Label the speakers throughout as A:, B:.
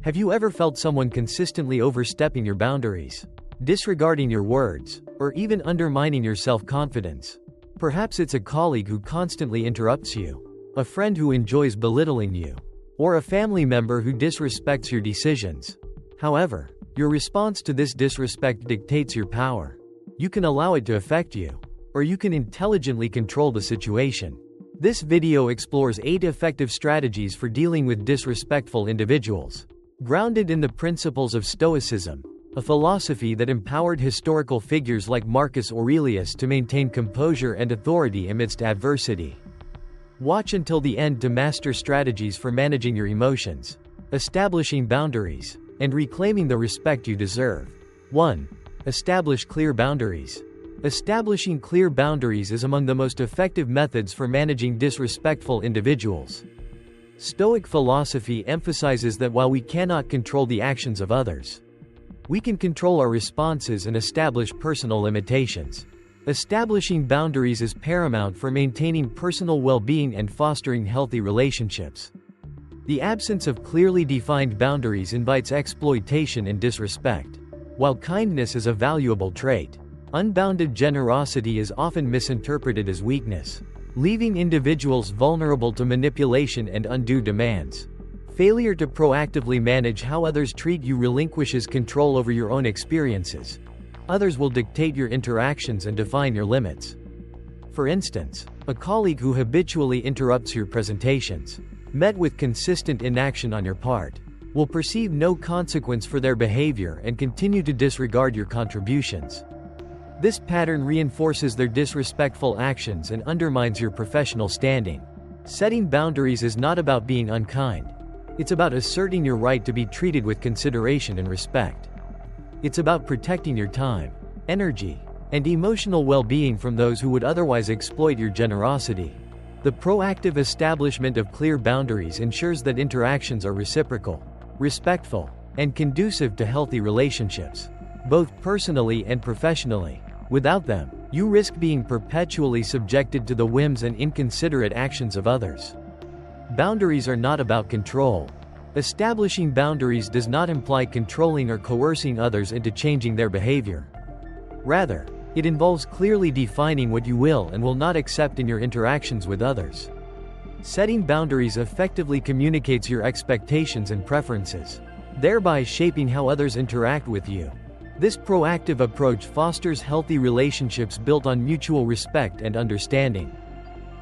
A: Have you ever felt someone consistently overstepping your boundaries, disregarding your words, or even undermining your self-confidence? Perhaps it's a colleague who constantly interrupts you, a friend who enjoys belittling you, or a family member who disrespects your decisions. However, your response to this disrespect dictates your power. You can allow it to affect you, or you can intelligently control the situation. This video explores 8 effective strategies for dealing with disrespectful individuals. Grounded in the principles of Stoicism, a philosophy that empowered historical figures like Marcus Aurelius to maintain composure and authority amidst adversity. Watch until the end to master strategies for managing your emotions, establishing boundaries, and reclaiming the respect you deserve. 1. Establish clear boundaries. Establishing clear boundaries is among the most effective methods for managing disrespectful individuals. Stoic philosophy emphasizes that while we cannot control the actions of others, we can control our responses and establish personal limitations. Establishing boundaries is paramount for maintaining personal well-being and fostering healthy relationships. The absence of clearly defined boundaries invites exploitation and disrespect. While kindness is a valuable trait, unbounded generosity is often misinterpreted as weakness, leaving individuals vulnerable to manipulation and undue demands. Failure to proactively manage how others treat you relinquishes control over your own experiences. Others will dictate your interactions and define your limits. For instance, a colleague who habitually interrupts your presentations, met with consistent inaction on your part, will perceive no consequence for their behavior and continue to disregard your contributions. This pattern reinforces their disrespectful actions and undermines your professional standing. Setting boundaries is not about being unkind. It's about asserting your right to be treated with consideration and respect. It's about protecting your time, energy, and emotional well-being from those who would otherwise exploit your generosity. The proactive establishment of clear boundaries ensures that interactions are reciprocal, respectful, and conducive to healthy relationships, both personally and professionally. Without them, you risk being perpetually subjected to the whims and inconsiderate actions of others. Boundaries are not about control. Establishing boundaries does not imply controlling or coercing others into changing their behavior. Rather, it involves clearly defining what you will and will not accept in your interactions with others. Setting boundaries effectively communicates your expectations and preferences, thereby shaping how others interact with you. This proactive approach fosters healthy relationships built on mutual respect and understanding.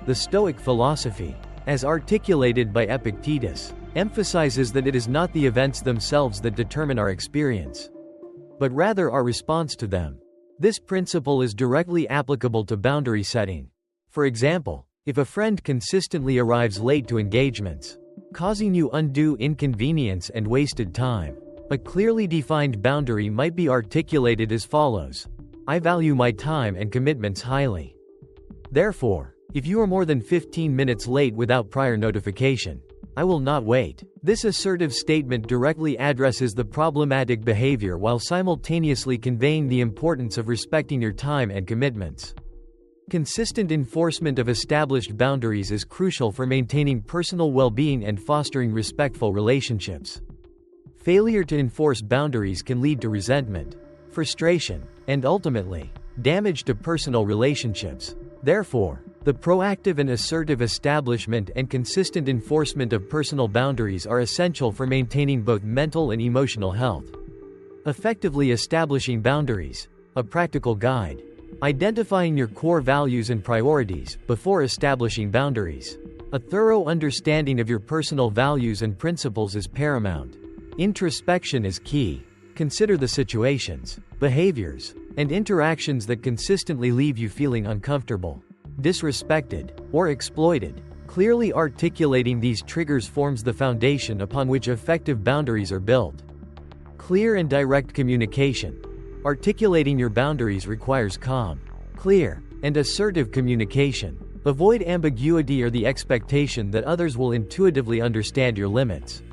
A: The Stoic philosophy, as articulated by Epictetus, emphasizes that it is not the events themselves that determine our experience, but rather our response to them. This principle is directly applicable to boundary setting. For example, if a friend consistently arrives late to engagements, causing you undue inconvenience and wasted time, a clearly defined boundary might be articulated as follows: I value my time and commitments highly. Therefore, if you are more than 15 minutes late without prior notification, I will not wait. This assertive statement directly addresses the problematic behavior while simultaneously conveying the importance of respecting your time and commitments. Consistent enforcement of established boundaries is crucial for maintaining personal well-being and fostering respectful relationships. Failure to enforce boundaries can lead to resentment, frustration, and ultimately, damage to personal relationships. Therefore, the proactive and assertive establishment and consistent enforcement of personal boundaries are essential for maintaining both mental and emotional health. Effectively establishing boundaries, a practical guide. Identifying your core values and priorities before establishing boundaries. A thorough understanding of your personal values and principles is paramount. Introspection is key. Consider the situations, behaviors, and interactions that consistently leave you feeling uncomfortable, disrespected, or exploited. Clearly articulating these triggers forms the foundation upon which effective boundaries are built. Clear and direct communication. Articulating your boundaries requires calm, clear, and assertive communication. Avoid ambiguity or the expectation that others will intuitively understand your limits.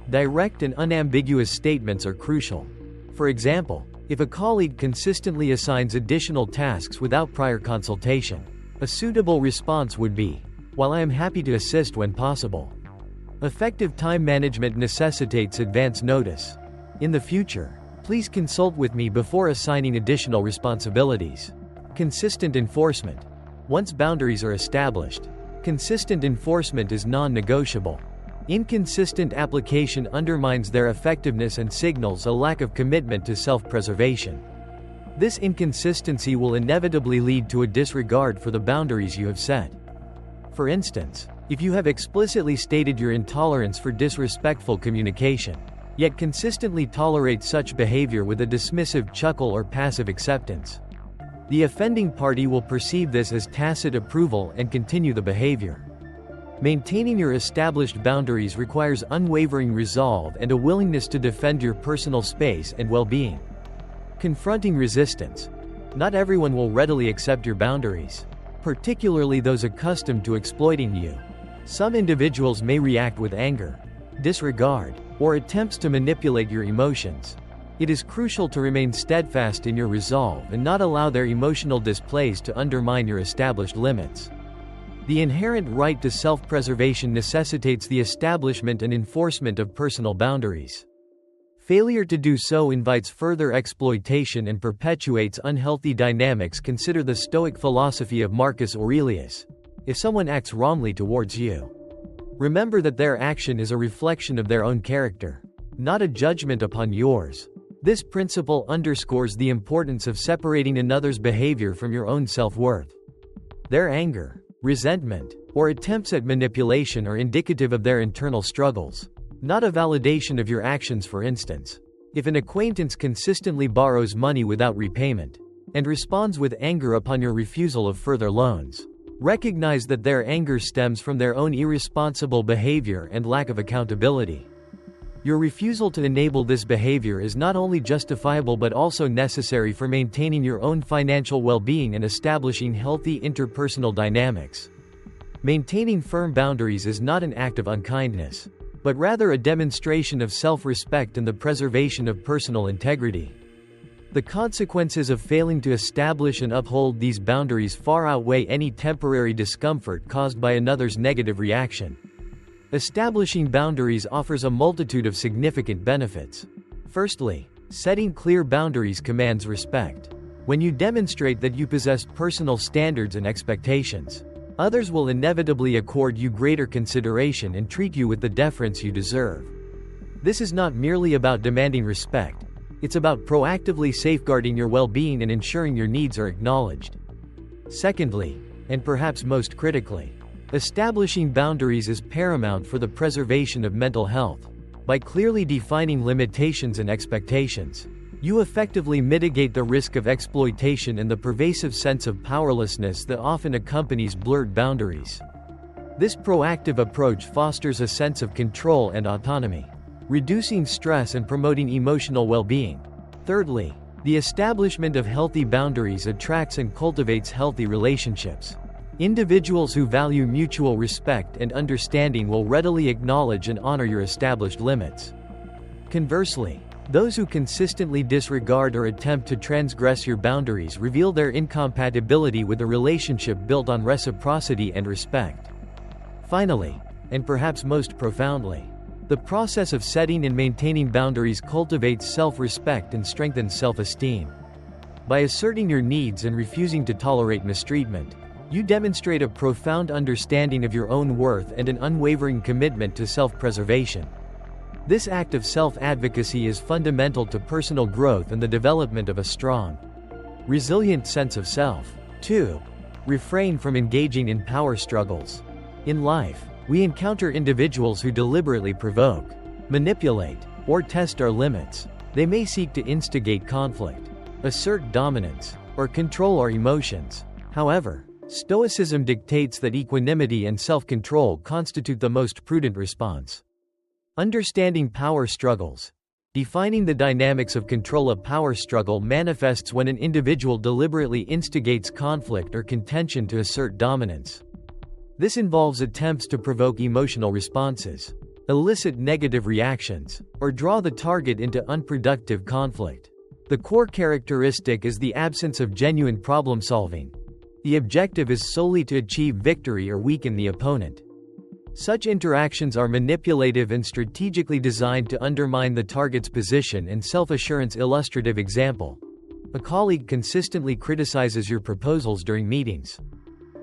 A: Direct and unambiguous statements are crucial. For example, if a colleague consistently assigns additional tasks without prior consultation, a suitable response would be, "While I am happy to assist when possible, Effective time management necessitates advance notice. In the future, please consult with me before assigning additional responsibilities. Consistent enforcement. Once boundaries are established, consistent enforcement is non-negotiable. Inconsistent application undermines their effectiveness and signals a lack of commitment to self-preservation. This inconsistency will inevitably lead to a disregard for the boundaries you have set. For instance, if you have explicitly stated your intolerance for disrespectful communication, yet consistently tolerate such behavior with a dismissive chuckle or passive acceptance, the offending party will perceive this as tacit approval and continue the behavior. Maintaining your established boundaries requires unwavering resolve and a willingness to defend your personal space and well-being. Confronting resistance. Not everyone will readily accept your boundaries, particularly those accustomed to exploiting you. Some individuals may react with anger, disregard, or attempts to manipulate your emotions. It is crucial to remain steadfast in your resolve and not allow their emotional displays to undermine your established limits. The inherent right to self-preservation necessitates the establishment and enforcement of personal boundaries. Failure to do so invites further exploitation and perpetuates unhealthy dynamics. Consider the Stoic philosophy of Marcus Aurelius. If someone acts wrongly towards you, remember that their action is a reflection of their own character, not a judgment upon yours. This principle underscores the importance of separating another's behavior from your own self-worth. Their anger, resentment, or attempts at manipulation are indicative of their internal struggles, not a validation of your actions. For instance, if an acquaintance consistently borrows money without repayment, and responds with anger upon your refusal of further loans, recognize that their anger stems from their own irresponsible behavior and lack of accountability. Your refusal to enable this behavior is not only justifiable but also necessary for maintaining your own financial well-being and establishing healthy interpersonal dynamics. Maintaining firm boundaries is not an act of unkindness, but rather a demonstration of self-respect and the preservation of personal integrity. The consequences of failing to establish and uphold these boundaries far outweigh any temporary discomfort caused by another's negative reaction. Establishing boundaries offers a multitude of significant benefits. Firstly, setting clear boundaries commands respect. When you demonstrate that you possess personal standards and expectations, others will inevitably accord you greater consideration and treat you with the deference you deserve. This is not merely about demanding respect, it's about proactively safeguarding your well-being and ensuring your needs are acknowledged. Secondly, and perhaps most critically, establishing boundaries is paramount for the preservation of mental health. By clearly defining limitations and expectations, you effectively mitigate the risk of exploitation and the pervasive sense of powerlessness that often accompanies blurred boundaries. This proactive approach fosters a sense of control and autonomy, reducing stress and promoting emotional well-being. Thirdly, the establishment of healthy boundaries attracts and cultivates healthy relationships. Individuals who value mutual respect and understanding will readily acknowledge and honor your established limits. Conversely, those who consistently disregard or attempt to transgress your boundaries reveal their incompatibility with a relationship built on reciprocity and respect. Finally, and perhaps most profoundly, the process of setting and maintaining boundaries cultivates self-respect and strengthens self-esteem. By asserting your needs and refusing to tolerate mistreatment, you demonstrate a profound understanding of your own worth and an unwavering commitment to self-preservation. This act of self-advocacy is fundamental to personal growth and the development of a strong, resilient sense of self. 2. Refrain from engaging in power struggles. In life, we encounter individuals who deliberately provoke, manipulate, or test our limits. They may seek to instigate conflict, assert dominance, or control our emotions. However, Stoicism dictates that equanimity and self-control constitute the most prudent response. Understanding power struggles. Defining the dynamics of control. A power struggle manifests when an individual deliberately instigates conflict or contention to assert dominance. This involves attempts to provoke emotional responses, elicit negative reactions, or draw the target into unproductive conflict. The core characteristic is the absence of genuine problem-solving. The objective is solely to achieve victory or weaken the opponent. Such interactions are manipulative and strategically designed to undermine the target's position and self-assurance. Illustrative example. A colleague consistently criticizes your proposals during meetings.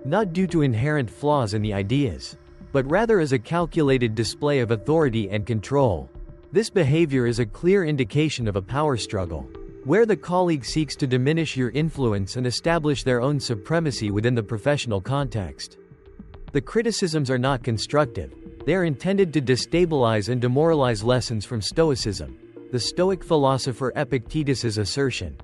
A: Not due to inherent flaws in the ideas, but rather as a calculated display of authority and control. This behavior is a clear indication of a power struggle, where the colleague seeks to diminish your influence and establish their own supremacy within the professional context. The criticisms are not constructive. They are intended to destabilize and demoralize. Lessons from Stoicism. The Stoic philosopher Epictetus's assertion.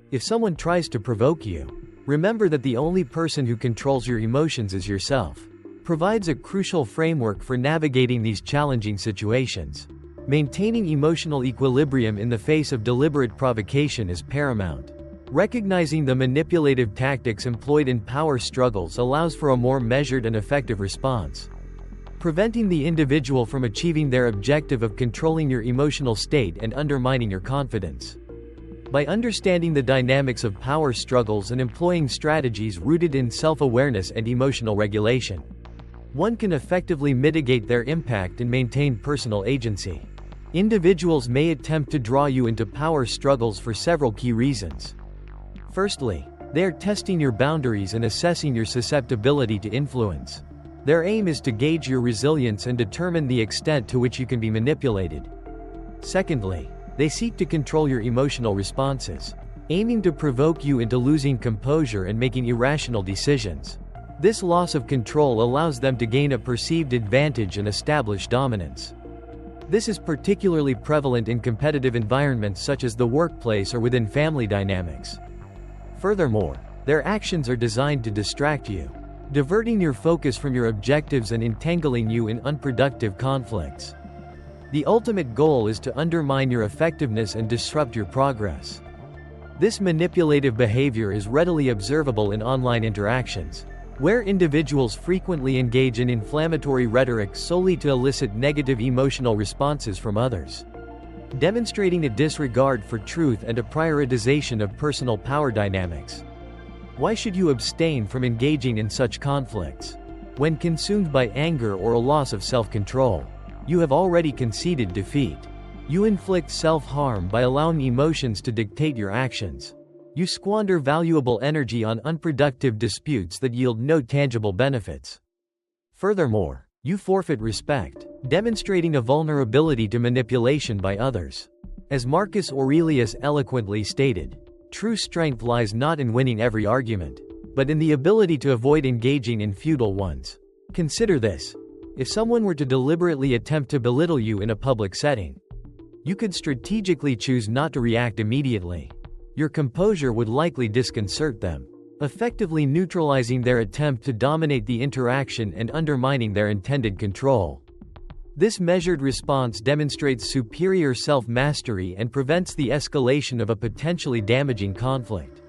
A: If someone tries to provoke you, remember that the only person who controls your emotions is yourself. Provides a crucial framework for navigating these challenging situations. Maintaining emotional equilibrium in the face of deliberate provocation is paramount. Recognizing the manipulative tactics employed in power struggles allows for a more measured and effective response, preventing the individual from achieving their objective of controlling your emotional state and undermining your confidence. By understanding the dynamics of power struggles and employing strategies rooted in self-awareness and emotional regulation, one can effectively mitigate their impact and maintain personal agency. Individuals may attempt to draw you into power struggles for several key reasons. Firstly, they are testing your boundaries and assessing your susceptibility to influence. Their aim is to gauge your resilience and determine the extent to which you can be manipulated. Secondly, they seek to control your emotional responses, aiming to provoke you into losing composure and making irrational decisions. This loss of control allows them to gain a perceived advantage and establish dominance. This is particularly prevalent in competitive environments such as the workplace or within family dynamics. Furthermore, their actions are designed to distract you, diverting your focus from your objectives and entangling you in unproductive conflicts. The ultimate goal is to undermine your effectiveness and disrupt your progress. This manipulative behavior is readily observable in online interactions, where individuals frequently engage in inflammatory rhetoric solely to elicit negative emotional responses from others, demonstrating a disregard for truth and a prioritization of personal power dynamics. Why should you abstain from engaging in such conflicts? When consumed by anger or a loss of self-control, you have already conceded defeat. You inflict self-harm by allowing emotions to dictate your actions. You squander valuable energy on unproductive disputes that yield no tangible benefits. Furthermore, you forfeit respect, demonstrating a vulnerability to manipulation by others. As Marcus Aurelius eloquently stated, true strength lies not in winning every argument, but in the ability to avoid engaging in futile ones. Consider this. If someone were to deliberately attempt to belittle you in a public setting, you could strategically choose not to react immediately. Your composure would likely disconcert them, effectively neutralizing their attempt to dominate the interaction and undermining their intended control. This measured response demonstrates superior self-mastery and prevents the escalation of a potentially damaging conflict.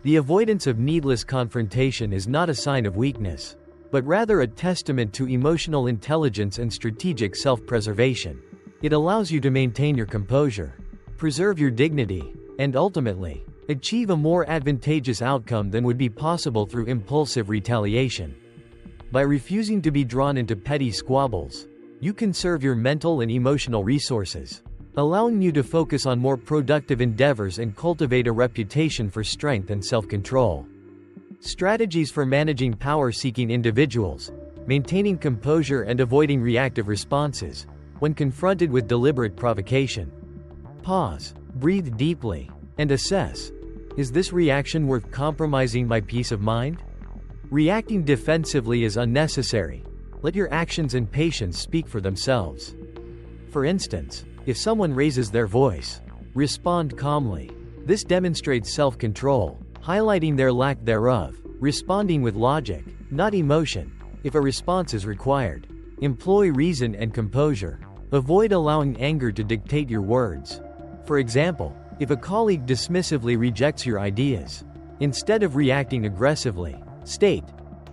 A: The avoidance of needless confrontation is not a sign of weakness, but rather a testament to emotional intelligence and strategic self-preservation. It allows you to maintain your composure, preserve your dignity, and ultimately, achieve a more advantageous outcome than would be possible through impulsive retaliation. By refusing to be drawn into petty squabbles, you conserve your mental and emotional resources, allowing you to focus on more productive endeavors and cultivate a reputation for strength and self-control. Strategies for managing power-seeking individuals, maintaining composure and avoiding reactive responses when confronted with deliberate provocation. Pause. Breathe deeply, and assess. Is this reaction worth compromising my peace of mind? Reacting defensively is unnecessary. Let your actions and patience speak for themselves. For instance, if someone raises their voice, respond calmly. This demonstrates self-control, highlighting their lack thereof. Responding with logic, not emotion. If a response is required, employ reason and composure. Avoid allowing anger to dictate your words. For example, if a colleague dismissively rejects your ideas, instead of reacting aggressively, state,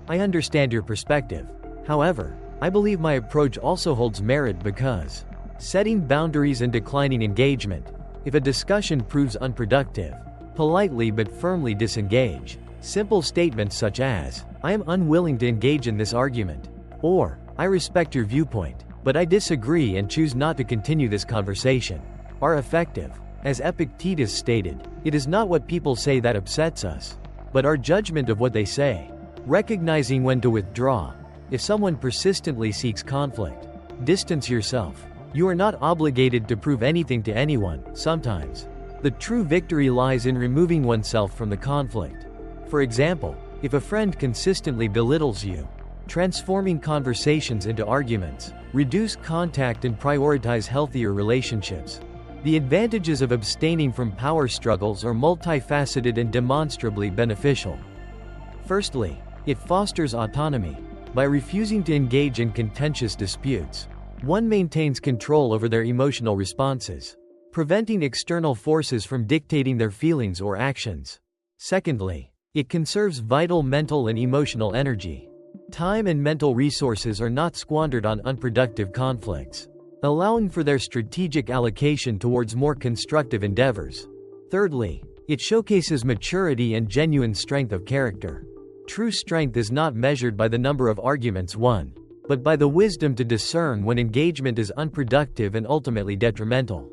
A: "I understand your perspective. However, I believe my approach also holds merit because." Setting boundaries and declining engagement. If a discussion proves unproductive, politely but firmly disengage. Simple statements such as, "I am unwilling to engage in this argument," or "I respect your viewpoint, but I disagree and choose not to continue this conversation," are effective. As Epictetus stated, it is not what people say that upsets us, but our judgment of what they say. Recognizing when to withdraw. If someone persistently seeks conflict, distance yourself. You are not obligated to prove anything to anyone. Sometimes, the true victory lies in removing oneself from the conflict. For example, if a friend consistently belittles you, transforming conversations into arguments, reduce contact and prioritize healthier relationships. The advantages of abstaining from power struggles are multifaceted and demonstrably beneficial. Firstly, it fosters autonomy. By refusing to engage in contentious disputes, one maintains control over their emotional responses, preventing external forces from dictating their feelings or actions. Secondly, it conserves vital mental and emotional energy. Time and mental resources are not squandered on unproductive conflicts, allowing for their strategic allocation towards more constructive endeavors. Thirdly, it showcases maturity and genuine strength of character. True strength is not measured by the number of arguments won, but by the wisdom to discern when engagement is unproductive and ultimately detrimental.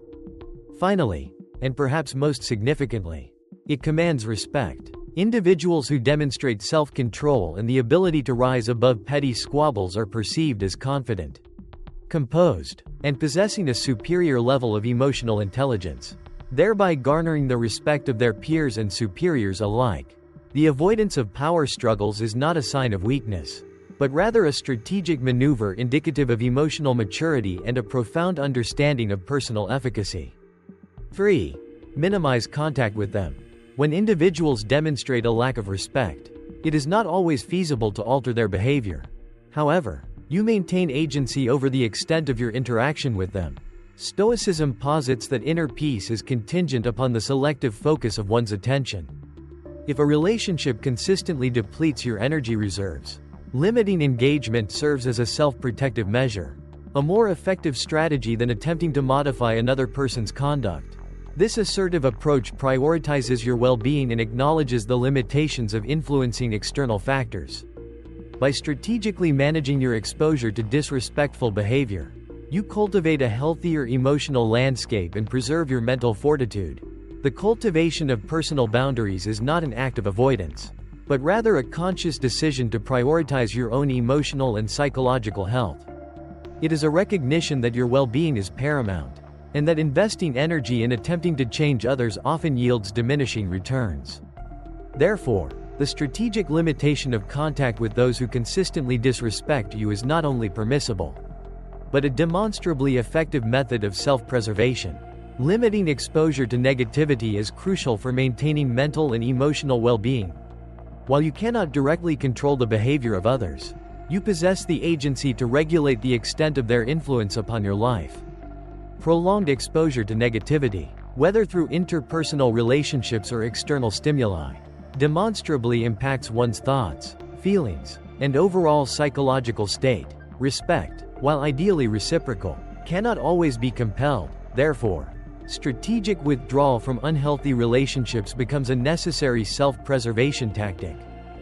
A: Finally, and perhaps most significantly, it commands respect. Individuals who demonstrate self-control and the ability to rise above petty squabbles are perceived as confident, composed, and possessing a superior level of emotional intelligence, thereby garnering the respect of their peers and superiors alike. The avoidance of power struggles is not a sign of weakness, but rather a strategic maneuver indicative of emotional maturity and a profound understanding of personal efficacy. 3. Minimize contact with them. When individuals demonstrate a lack of respect, it is not always feasible to alter their behavior. However, you maintain agency over the extent of your interaction with them. Stoicism posits that inner peace is contingent upon the selective focus of one's attention. If a relationship consistently depletes your energy reserves, limiting engagement serves as a self-protective measure, a more effective strategy than attempting to modify another person's conduct. This assertive approach prioritizes your well-being and acknowledges the limitations of influencing external factors. By strategically managing your exposure to disrespectful behavior, you cultivate a healthier emotional landscape and preserve your mental fortitude. The cultivation of personal boundaries is not an act of avoidance, but rather a conscious decision to prioritize your own emotional and psychological health. It is a recognition that your well-being is paramount, and that investing energy in attempting to change others often yields diminishing returns. Therefore, the strategic limitation of contact with those who consistently disrespect you is not only permissible, but a demonstrably effective method of self-preservation. Limiting exposure to negativity is crucial for maintaining mental and emotional well-being. While you cannot directly control the behavior of others, you possess the agency to regulate the extent of their influence upon your life. Prolonged exposure to negativity, whether through interpersonal relationships or external stimuli, demonstrably impacts one's thoughts, feelings, and overall psychological state. Respect, while ideally reciprocal, cannot always be compelled. Therefore, strategic withdrawal from unhealthy relationships becomes a necessary self-preservation tactic.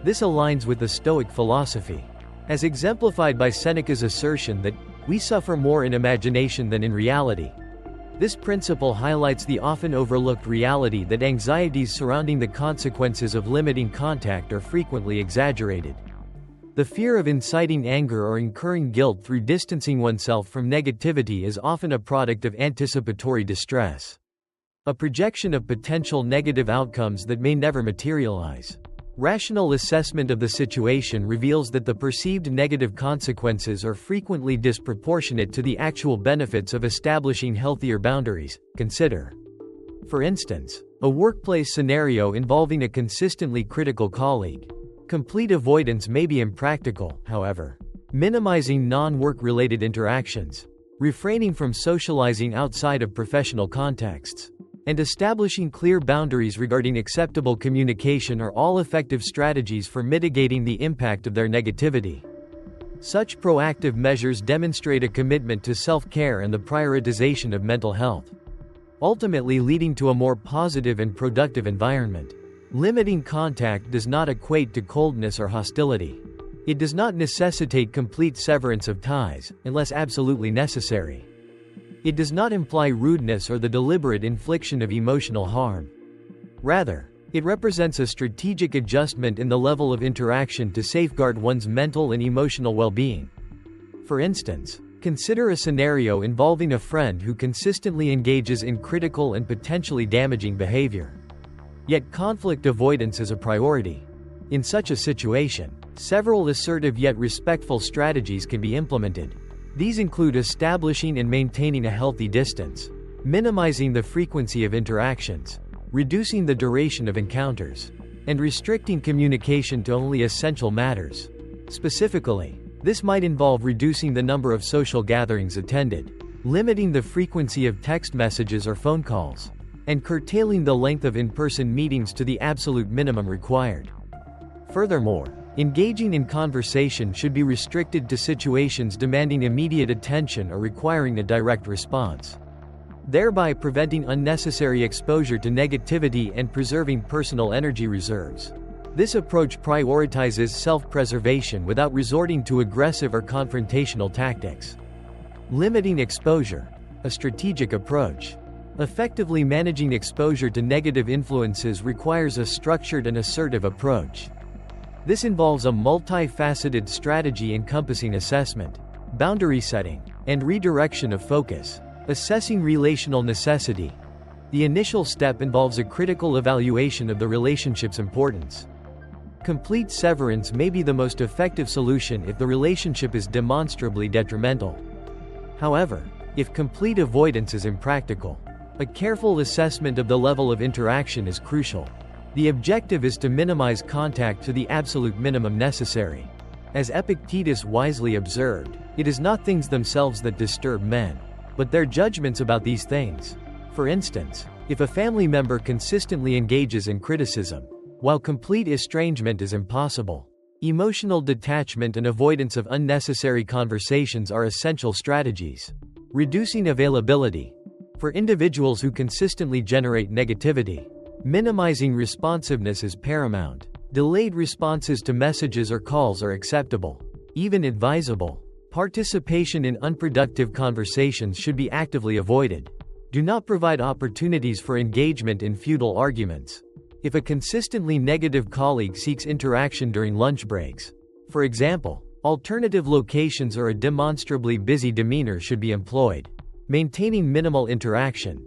A: This aligns with the Stoic philosophy, as exemplified by Seneca's assertion that we suffer more in imagination than in reality. This principle highlights the often overlooked reality that anxieties surrounding the consequences of limiting contact are frequently exaggerated. The fear of inciting anger or incurring guilt through distancing oneself from negativity is often a product of anticipatory distress, a projection of potential negative outcomes that may never materialize. Rational assessment of the situation reveals that the perceived negative consequences are frequently disproportionate to the actual benefits of establishing healthier boundaries. Consider, for instance, a workplace scenario involving a consistently critical colleague. Complete avoidance may be impractical, however. Minimizing non-work-related interactions, refraining from socializing outside of professional contexts, and establishing clear boundaries regarding acceptable communication are all effective strategies for mitigating the impact of their negativity. Such proactive measures demonstrate a commitment to self-care and the prioritization of mental health, ultimately leading to a more positive and productive environment. Limiting contact does not equate to coldness or hostility. It does not necessitate complete severance of ties, unless absolutely necessary. It does not imply rudeness or the deliberate infliction of emotional harm. Rather, it represents a strategic adjustment in the level of interaction to safeguard one's mental and emotional well-being. For instance, consider a scenario involving a friend who consistently engages in critical and potentially damaging behavior. Yet conflict avoidance is a priority. In such a situation, several assertive yet respectful strategies can be implemented. These include establishing and maintaining a healthy distance, minimizing the frequency of interactions, reducing the duration of encounters, and restricting communication to only essential matters. Specifically, this might involve reducing the number of social gatherings attended, limiting the frequency of text messages or phone calls, and curtailing the length of in-person meetings to the absolute minimum required. Furthermore, engaging in conversation should be restricted to situations demanding immediate attention or requiring a direct response, thereby preventing unnecessary exposure to negativity and preserving personal energy reserves. This approach prioritizes self-preservation without resorting to aggressive or confrontational tactics. Limiting exposure, a strategic approach. Effectively managing exposure to negative influences requires a structured and assertive approach. This involves a multifaceted strategy encompassing assessment, boundary setting, and redirection of focus. Assessing relational necessity. The initial step involves a critical evaluation of the relationship's importance. Complete severance may be the most effective solution if the relationship is demonstrably detrimental. However, if complete avoidance is impractical, a careful assessment of the level of interaction is crucial. The objective is to minimize contact to the absolute minimum necessary. As Epictetus wisely observed, it is not things themselves that disturb men, but their judgments about these things. For instance, if a family member consistently engages in criticism, while complete estrangement is impossible, emotional detachment and avoidance of unnecessary conversations are essential strategies. Reducing availability. For individuals who consistently generate negativity, minimizing responsiveness is paramount. Delayed responses to messages or calls are acceptable, even advisable. Participation in unproductive conversations should be actively avoided. Do not provide opportunities for engagement in futile arguments. If a consistently negative colleague seeks interaction during lunch breaks, for example, alternative locations or a demonstrably busy demeanor should be employed. Maintaining minimal interaction.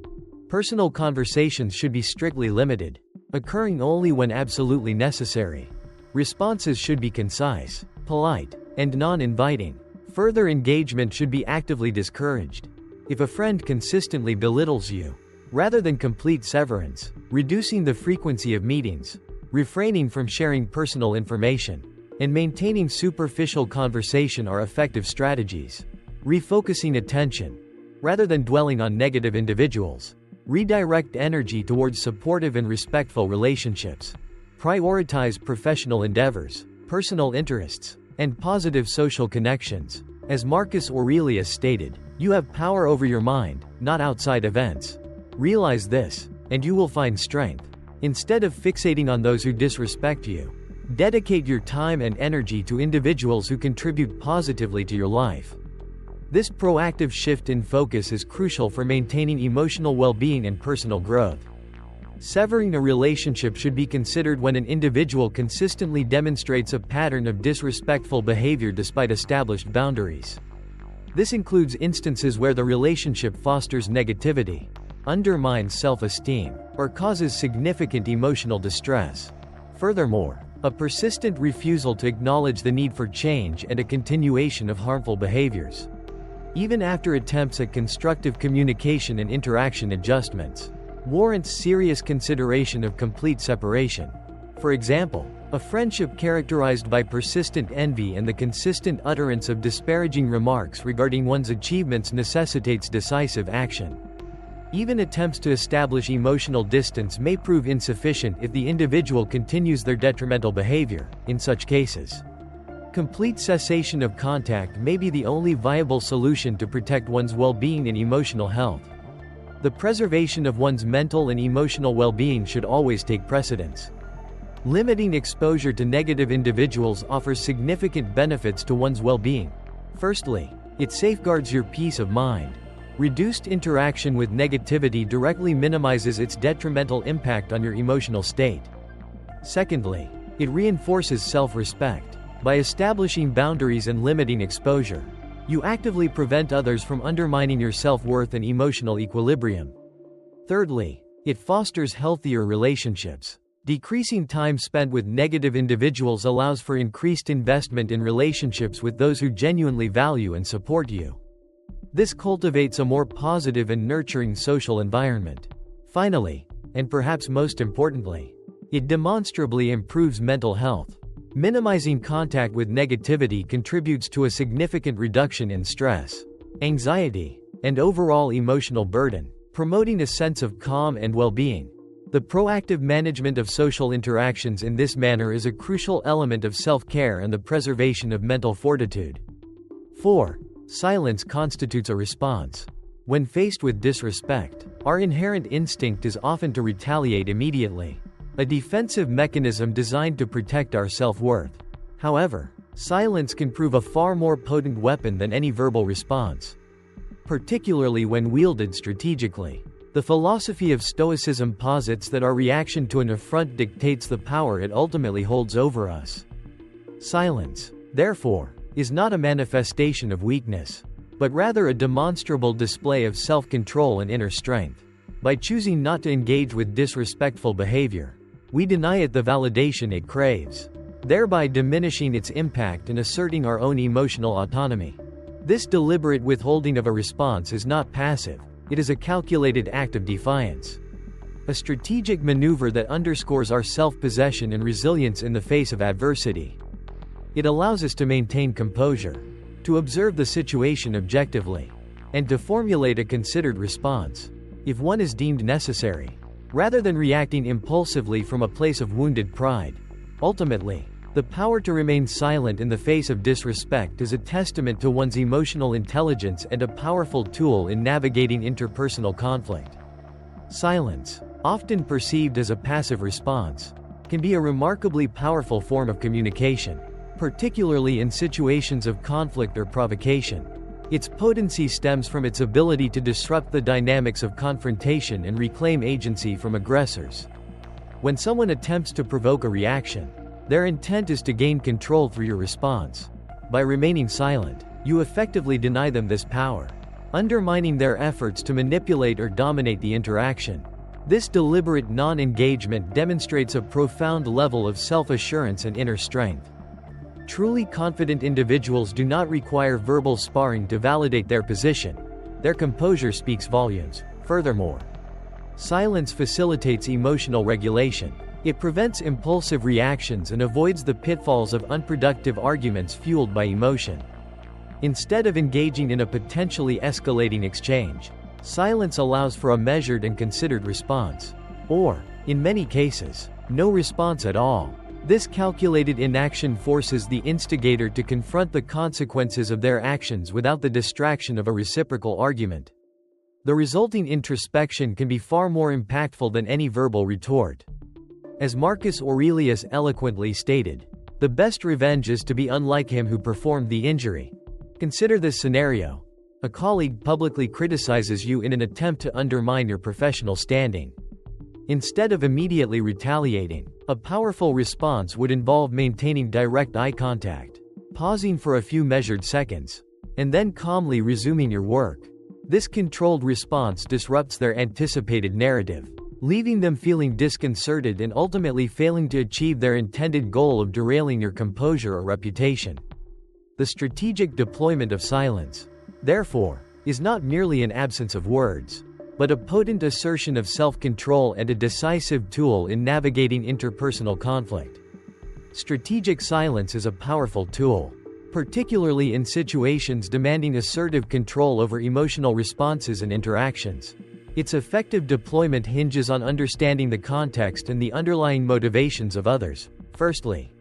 A: Personal conversations should be strictly limited, occurring only when absolutely necessary. Responses should be concise, polite, and non-inviting. Further engagement should be actively discouraged. If a friend consistently belittles you, rather than complete severance, reducing the frequency of meetings, refraining from sharing personal information, and maintaining superficial conversation are effective strategies. Refocusing attention. Rather than dwelling on negative individuals, redirect energy towards supportive and respectful relationships. Prioritize professional endeavors, personal interests, and positive social connections. As Marcus Aurelius stated, you have power over your mind, not outside events. Realize this, and you will find strength. Instead of fixating on those who disrespect you, dedicate your time and energy to individuals who contribute positively to your life. This proactive shift in focus is crucial for maintaining emotional well-being and personal growth. Severing a relationship should be considered when an individual consistently demonstrates a pattern of disrespectful behavior despite established boundaries. This includes instances where the relationship fosters negativity, undermines self-esteem, or causes significant emotional distress. Furthermore, a persistent refusal to acknowledge the need for change and a continuation of harmful behaviors, even after attempts at constructive communication and interaction adjustments, warrants serious consideration of complete separation. For example, a friendship characterized by persistent envy and the consistent utterance of disparaging remarks regarding one's achievements necessitates decisive action. Even attempts to establish emotional distance may prove insufficient if the individual continues their detrimental behavior. In such cases, complete cessation of contact may be the only viable solution to protect one's well-being and emotional health. The preservation of one's mental and emotional well-being should always take precedence. Limiting exposure to negative individuals offers significant benefits to one's well-being. Firstly, it safeguards your peace of mind. Reduced interaction with negativity directly minimizes its detrimental impact on your emotional state. Secondly, it reinforces self-respect. By establishing boundaries and limiting exposure, you actively prevent others from undermining your self-worth and emotional equilibrium. Thirdly, it fosters healthier relationships. Decreasing time spent with negative individuals allows for increased investment in relationships with those who genuinely value and support you. This cultivates a more positive and nurturing social environment. Finally, and perhaps most importantly, it demonstrably improves mental health. Minimizing contact with negativity contributes to a significant reduction in stress, anxiety, and overall emotional burden, promoting a sense of calm and well-being. The proactive management of social interactions in this manner is a crucial element of self-care and the preservation of mental fortitude. 4. Silence constitutes a response. When faced with disrespect, our inherent instinct is often to retaliate immediately, a defensive mechanism designed to protect our self-worth. However, silence can prove a far more potent weapon than any verbal response, particularly when wielded strategically. The philosophy of Stoicism posits that our reaction to an affront dictates the power it ultimately holds over us. Silence, therefore, is not a manifestation of weakness, but rather a demonstrable display of self-control and inner strength. By choosing not to engage with disrespectful behavior, we deny it the validation it craves, thereby diminishing its impact and asserting our own emotional autonomy. This deliberate withholding of a response is not passive, it is a calculated act of defiance. A strategic maneuver that underscores our self-possession and resilience in the face of adversity. It allows us to maintain composure, to observe the situation objectively, and to formulate a considered response, if one is deemed necessary, rather than reacting impulsively from a place of wounded pride. Ultimately, the power to remain silent in the face of disrespect is a testament to one's emotional intelligence and a powerful tool in navigating interpersonal conflict. Silence, often perceived as a passive response, can be a remarkably powerful form of communication, particularly in situations of conflict or provocation. Its potency stems from its ability to disrupt the dynamics of confrontation and reclaim agency from aggressors. When someone attempts to provoke a reaction, their intent is to gain control through your response. By remaining silent, you effectively deny them this power, undermining their efforts to manipulate or dominate the interaction. This deliberate non-engagement demonstrates a profound level of self-assurance and inner strength. Truly confident individuals do not require verbal sparring to validate their position. Their composure speaks volumes. Furthermore, silence facilitates emotional regulation. It prevents impulsive reactions and avoids the pitfalls of unproductive arguments fueled by emotion. Instead of engaging in a potentially escalating exchange, silence allows for a measured and considered response. Or, in many cases, no response at all. This calculated inaction forces the instigator to confront the consequences of their actions without the distraction of a reciprocal argument. The resulting introspection can be far more impactful than any verbal retort. As Marcus Aurelius eloquently stated, "The best revenge is to be unlike him who performed the injury." Consider this scenario. A colleague publicly criticizes you in an attempt to undermine your professional standing. Instead of immediately retaliating, a powerful response would involve maintaining direct eye contact, pausing for a few measured seconds, and then calmly resuming your work. This controlled response disrupts their anticipated narrative, leaving them feeling disconcerted and ultimately failing to achieve their intended goal of derailing your composure or reputation. The strategic deployment of silence, therefore, is not merely an absence of words, but a potent assertion of self-control and a decisive tool in navigating interpersonal conflict. Strategic silence is a powerful tool, particularly in situations demanding assertive control over emotional responses and interactions. Its effective deployment hinges on understanding the context and the underlying motivations of others. Firstly,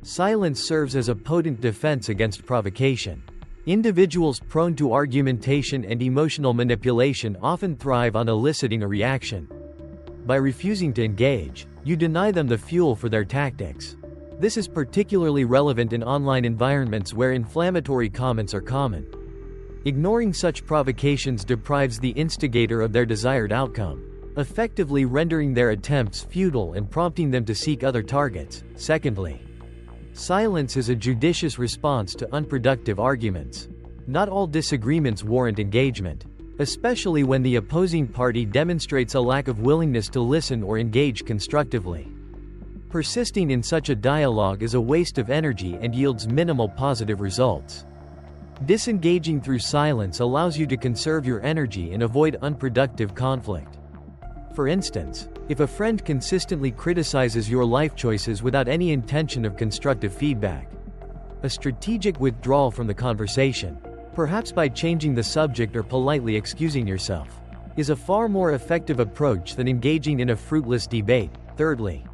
A: silence serves as a potent defense against provocation. Individuals prone to argumentation and emotional manipulation often thrive on eliciting a reaction. By refusing to engage, you deny them the fuel for their tactics. This is particularly relevant in online environments where inflammatory comments are common. Ignoring such provocations deprives the instigator of their desired outcome, effectively rendering their attempts futile and prompting them to seek other targets. Secondly, silence is a judicious response to unproductive arguments. Not all disagreements warrant engagement, especially when the opposing party demonstrates a lack of willingness to listen or engage constructively. Persisting in such a dialogue is a waste of energy and yields minimal positive results. Disengaging through silence allows you to conserve your energy and avoid unproductive conflict. For instance, if a friend consistently criticizes your life choices without any intention of constructive feedback, a strategic withdrawal from the conversation, perhaps by changing the subject or politely excusing yourself, is a far more effective approach than engaging in a fruitless debate. Thirdly,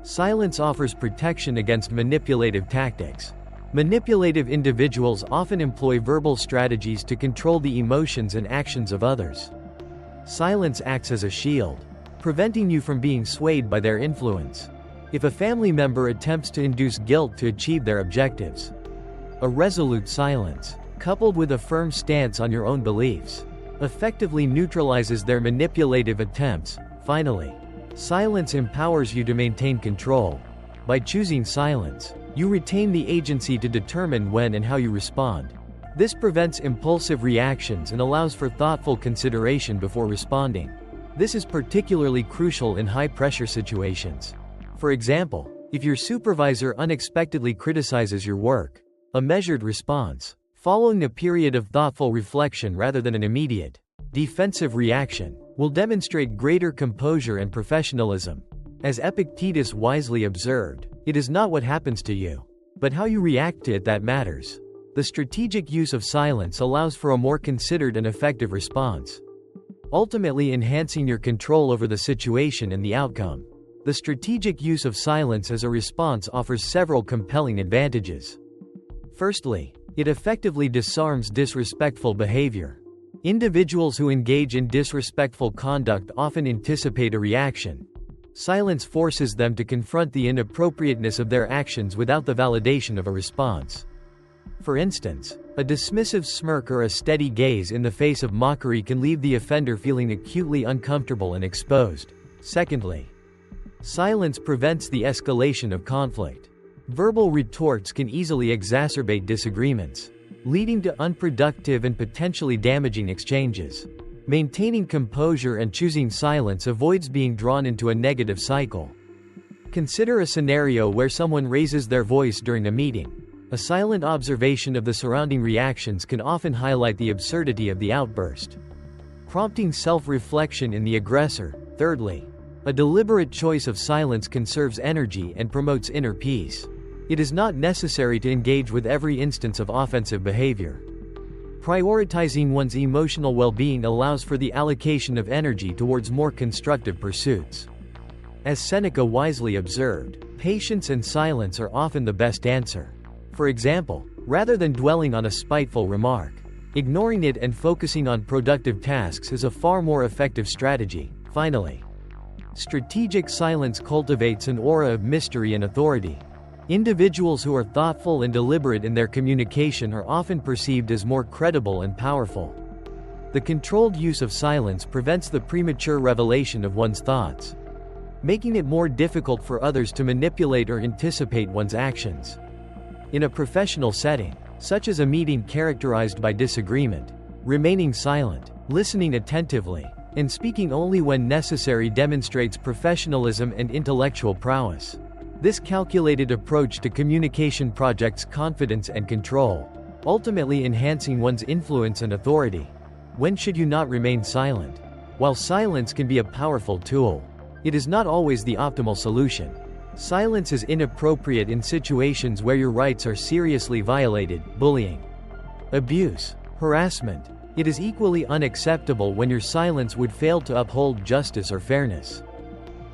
A: silence offers protection against manipulative tactics. Manipulative individuals often employ verbal strategies to control the emotions and actions of others. Silence acts as a shield, preventing you from being swayed by their influence. If a family member attempts to induce guilt to achieve their objectives, a resolute silence, coupled with a firm stance on your own beliefs, effectively neutralizes their manipulative attempts. Finally, silence empowers you to maintain control. By choosing silence, you retain the agency to determine when and how you respond. This prevents impulsive reactions and allows for thoughtful consideration before responding. This is particularly crucial in high-pressure situations. For example, if your supervisor unexpectedly criticizes your work, a measured response, following a period of thoughtful reflection rather than an immediate, defensive reaction, will demonstrate greater composure and professionalism. As Epictetus wisely observed, it is not what happens to you, but how you react to it that matters. The strategic use of silence allows for a more considered and effective response, ultimately enhancing your control over the situation and the outcome. The strategic use of silence as a response offers several compelling advantages. Firstly, it effectively disarms disrespectful behavior. Individuals who engage in disrespectful conduct often anticipate a reaction. Silence forces them to confront the inappropriateness of their actions without the validation of a response. For instance, a dismissive smirk or a steady gaze in the face of mockery can leave the offender feeling acutely uncomfortable and exposed. Secondly, silence prevents the escalation of conflict. Verbal retorts can easily exacerbate disagreements, leading to unproductive and potentially damaging exchanges. Maintaining composure and choosing silence avoids being drawn into a negative cycle. Consider a scenario where someone raises their voice during a meeting. A silent observation of the surrounding reactions can often highlight the absurdity of the outburst, prompting self-reflection in the aggressor. Thirdly, a deliberate choice of silence conserves energy and promotes inner peace. It is not necessary to engage with every instance of offensive behavior. Prioritizing one's emotional well-being allows for the allocation of energy towards more constructive pursuits. As Seneca wisely observed, patience and silence are often the best answer. For example, rather than dwelling on a spiteful remark, ignoring it and focusing on productive tasks is a far more effective strategy. Finally, strategic silence cultivates an aura of mystery and authority. Individuals who are thoughtful and deliberate in their communication are often perceived as more credible and powerful. The controlled use of silence prevents the premature revelation of one's thoughts, making it more difficult for others to manipulate or anticipate one's actions. In a professional setting, such as a meeting characterized by disagreement, remaining silent, listening attentively, and speaking only when necessary demonstrates professionalism and intellectual prowess. This calculated approach to communication projects confidence and control, ultimately enhancing one's influence and authority. When should you not remain silent? While silence can be a powerful tool, it is not always the optimal solution. Silence is inappropriate in situations where your rights are seriously violated: bullying, abuse, harassment. It is equally unacceptable when your silence would fail to uphold justice or fairness.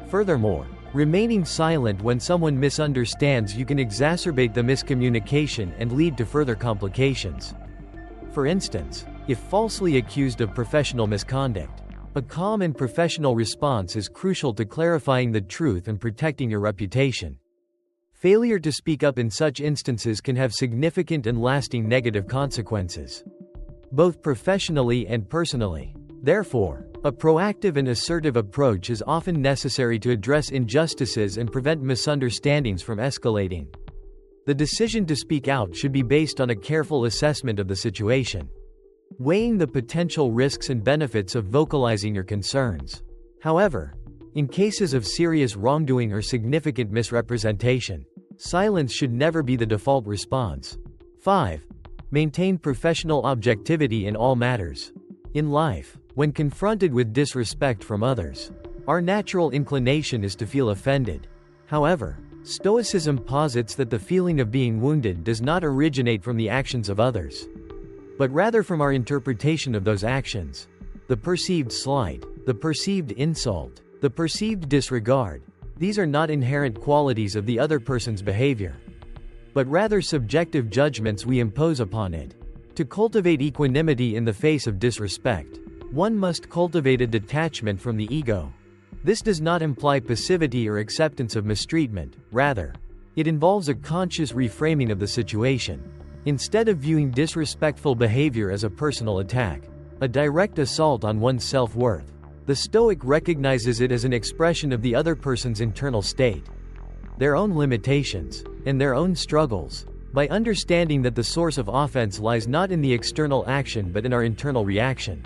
A: Furthermore, remaining silent when someone misunderstands you can exacerbate the miscommunication and lead to further complications. For instance, if falsely accused of professional misconduct, A calm and professional response is crucial to clarifying the truth and protecting your reputation. Failure to speak up in such instances can have significant and lasting negative consequences, both professionally and personally. Therefore, a proactive and assertive approach is often necessary to address injustices and prevent misunderstandings from escalating. The decision to speak out should be based on a careful assessment of the situation, weighing the potential risks and benefits of vocalizing your concerns. However, in cases of serious wrongdoing or significant misrepresentation, silence should never be the default response. 5. Maintain professional objectivity in all matters. In life, when confronted with disrespect from others, our natural inclination is to feel offended. However, Stoicism posits that the feeling of being wounded does not originate from the actions of others, but rather from our interpretation of those actions. The perceived slight, the perceived insult, the perceived disregard, these are not inherent qualities of the other person's behavior, but rather subjective judgments we impose upon it. To cultivate equanimity in the face of disrespect, one must cultivate a detachment from the ego. This does not imply passivity or acceptance of mistreatment, rather, it involves a conscious reframing of the situation. Instead of viewing disrespectful behavior as a personal attack, a direct assault on one's self-worth, the Stoic recognizes it as an expression of the other person's internal state, their own limitations, and their own struggles. By understanding that the source of offense lies not in the external action but in our internal reaction,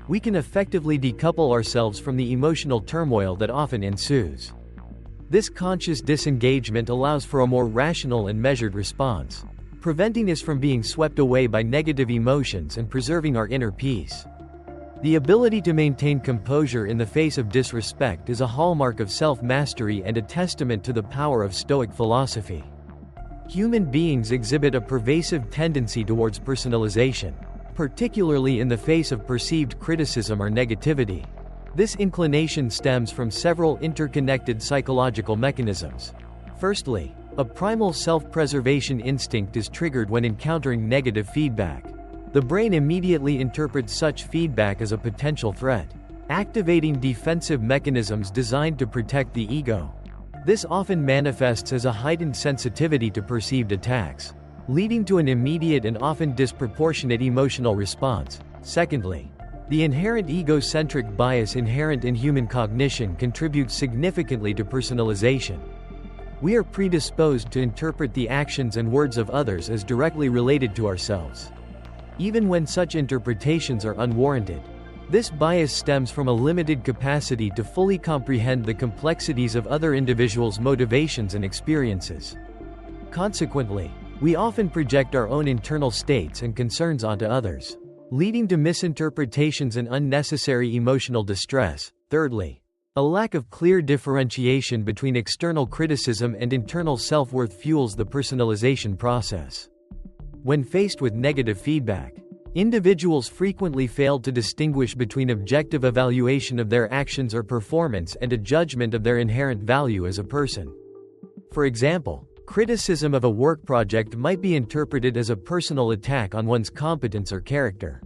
A: we can effectively decouple ourselves from the emotional turmoil that often ensues. This conscious disengagement allows for a more rational and measured response, preventing us from being swept away by negative emotions and preserving our inner peace. The ability to maintain composure in the face of disrespect is a hallmark of self-mastery and a testament to the power of Stoic philosophy. Human beings exhibit a pervasive tendency towards personalization, particularly in the face of perceived criticism or negativity. This inclination stems from several interconnected psychological mechanisms. Firstly, a primal self-preservation instinct is triggered when encountering negative feedback. The brain immediately interprets such feedback as a potential threat, activating defensive mechanisms designed to protect the ego. This often manifests as a heightened sensitivity to perceived attacks, leading to an immediate and often disproportionate emotional response. Secondly, the inherent egocentric bias inherent in human cognition contributes significantly to personalization. We are predisposed to interpret the actions and words of others as directly related to ourselves, even when such interpretations are unwarranted. This bias stems from a limited capacity to fully comprehend the complexities of other individuals' motivations and experiences. Consequently, we often project our own internal states and concerns onto others, leading to misinterpretations and unnecessary emotional distress. Thirdly, a lack of clear differentiation between external criticism and internal self-worth fuels the personalization process. When faced with negative feedback, individuals frequently fail to distinguish between objective evaluation of their actions or performance and a judgment of their inherent value as a person. For example, criticism of a work project might be interpreted as a personal attack on one's competence or character,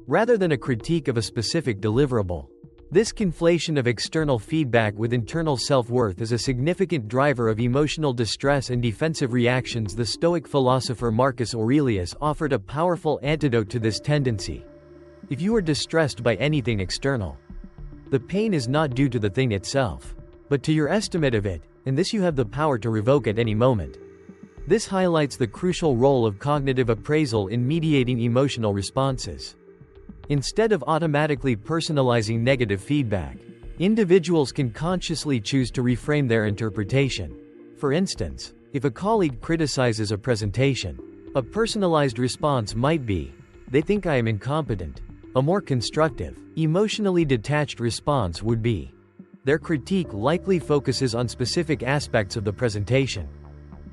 A: rather than a critique of a specific deliverable. This conflation of external feedback with internal self-worth is a significant driver of emotional distress and defensive reactions. The Stoic philosopher Marcus Aurelius offered a powerful antidote to this tendency. If you are distressed by anything external, the pain is not due to the thing itself, but to your estimate of it, and this you have the power to revoke at any moment. This highlights the crucial role of cognitive appraisal in mediating emotional responses. Instead of automatically personalizing negative feedback, individuals can consciously choose to reframe their interpretation. For instance, if a colleague criticizes a presentation, a personalized response might be, "They think I am incompetent." A more constructive, emotionally detached response would be, "Their critique likely focuses on specific aspects of the presentation,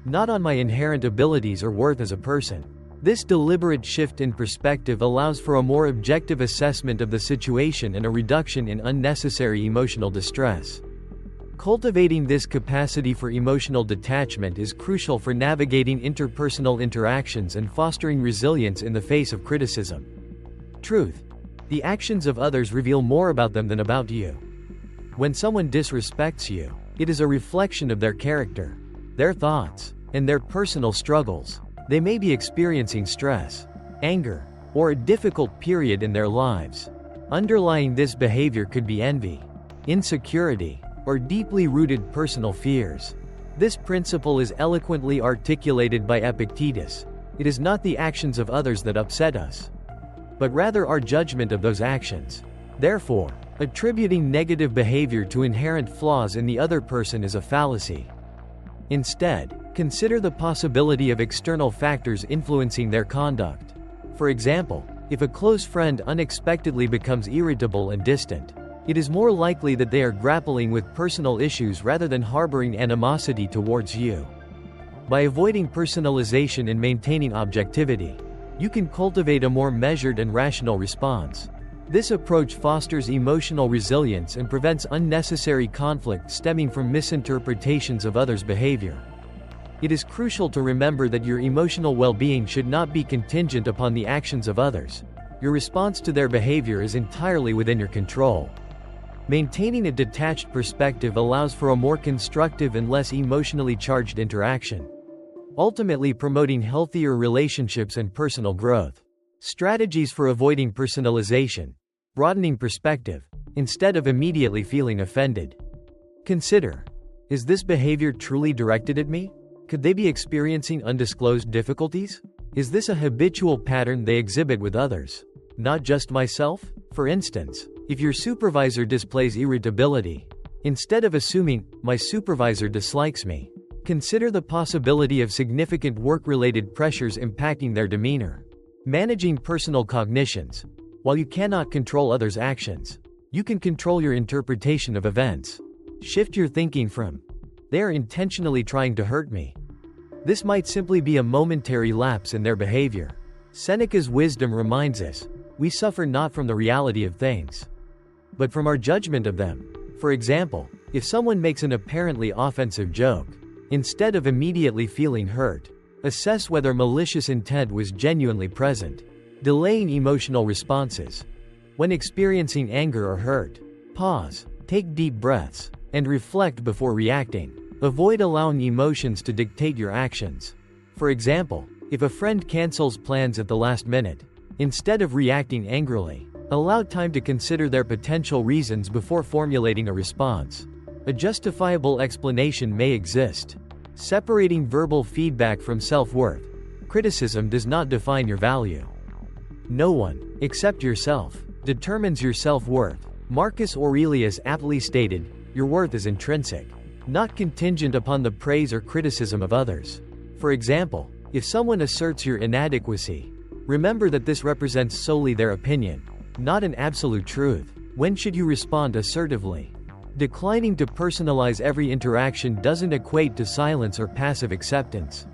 A: not on my inherent abilities or worth as a person." This deliberate shift in perspective allows for a more objective assessment of the situation and a reduction in unnecessary emotional distress. Cultivating this capacity for emotional detachment is crucial for navigating interpersonal interactions and fostering resilience in the face of criticism. Truth. The actions of others reveal more about them than about you. When someone disrespects you, it is a reflection of their character, their thoughts, and their personal struggles. They may be experiencing stress, anger, or a difficult period in their lives. Underlying this behavior could be envy, insecurity, or deeply rooted personal fears. This principle is eloquently articulated by Epictetus. It is not the actions of others that upset us, but rather our judgment of those actions. Therefore, attributing negative behavior to inherent flaws in the other person is a fallacy. Instead, consider the possibility of external factors influencing their conduct. For example, if a close friend unexpectedly becomes irritable and distant, it is more likely that they are grappling with personal issues rather than harboring animosity towards you. By avoiding personalization and maintaining objectivity, you can cultivate a more measured and rational response. This approach fosters emotional resilience and prevents unnecessary conflict stemming from misinterpretations of others' behavior. It is crucial to remember that your emotional well-being should not be contingent upon the actions of others. Your response to their behavior is entirely within your control. Maintaining a detached perspective allows for a more constructive and less emotionally charged interaction, ultimately promoting healthier relationships and personal growth. Strategies for avoiding personalization: broadening perspective, instead of immediately feeling offended. Consider, is this behavior truly directed at me? Could they be experiencing undisclosed difficulties? Is this a habitual pattern they exhibit with others, not just myself? For instance, if your supervisor displays irritability, instead of assuming, "My supervisor dislikes me," consider the possibility of significant work-related pressures impacting their demeanor. Managing personal cognitions: while you cannot control others' actions, you can control your interpretation of events. Shift your thinking from, "They are intentionally trying to hurt me." This might simply be a momentary lapse in their behavior. Seneca's wisdom reminds us, we suffer not from the reality of things, but from our judgment of them. For example, if someone makes an apparently offensive joke, instead of immediately feeling hurt, assess whether malicious intent was genuinely present. Delaying emotional responses: when experiencing anger or hurt, pause, take deep breaths, and reflect before reacting. Avoid allowing emotions to dictate your actions. For example, if a friend cancels plans at the last minute, instead of reacting angrily, allow time to consider their potential reasons before formulating a response. A justifiable explanation may exist. Separating verbal feedback from self-worth: criticism does not define your value. No one, except yourself, determines your self-worth. Marcus Aurelius aptly stated, "Your worth is intrinsic, not contingent upon the praise or criticism of others." For example, if someone asserts your inadequacy, remember that this represents solely their opinion, not an absolute truth. When should you respond assertively? Declining to personalize every interaction doesn't equate to silence or passive acceptance.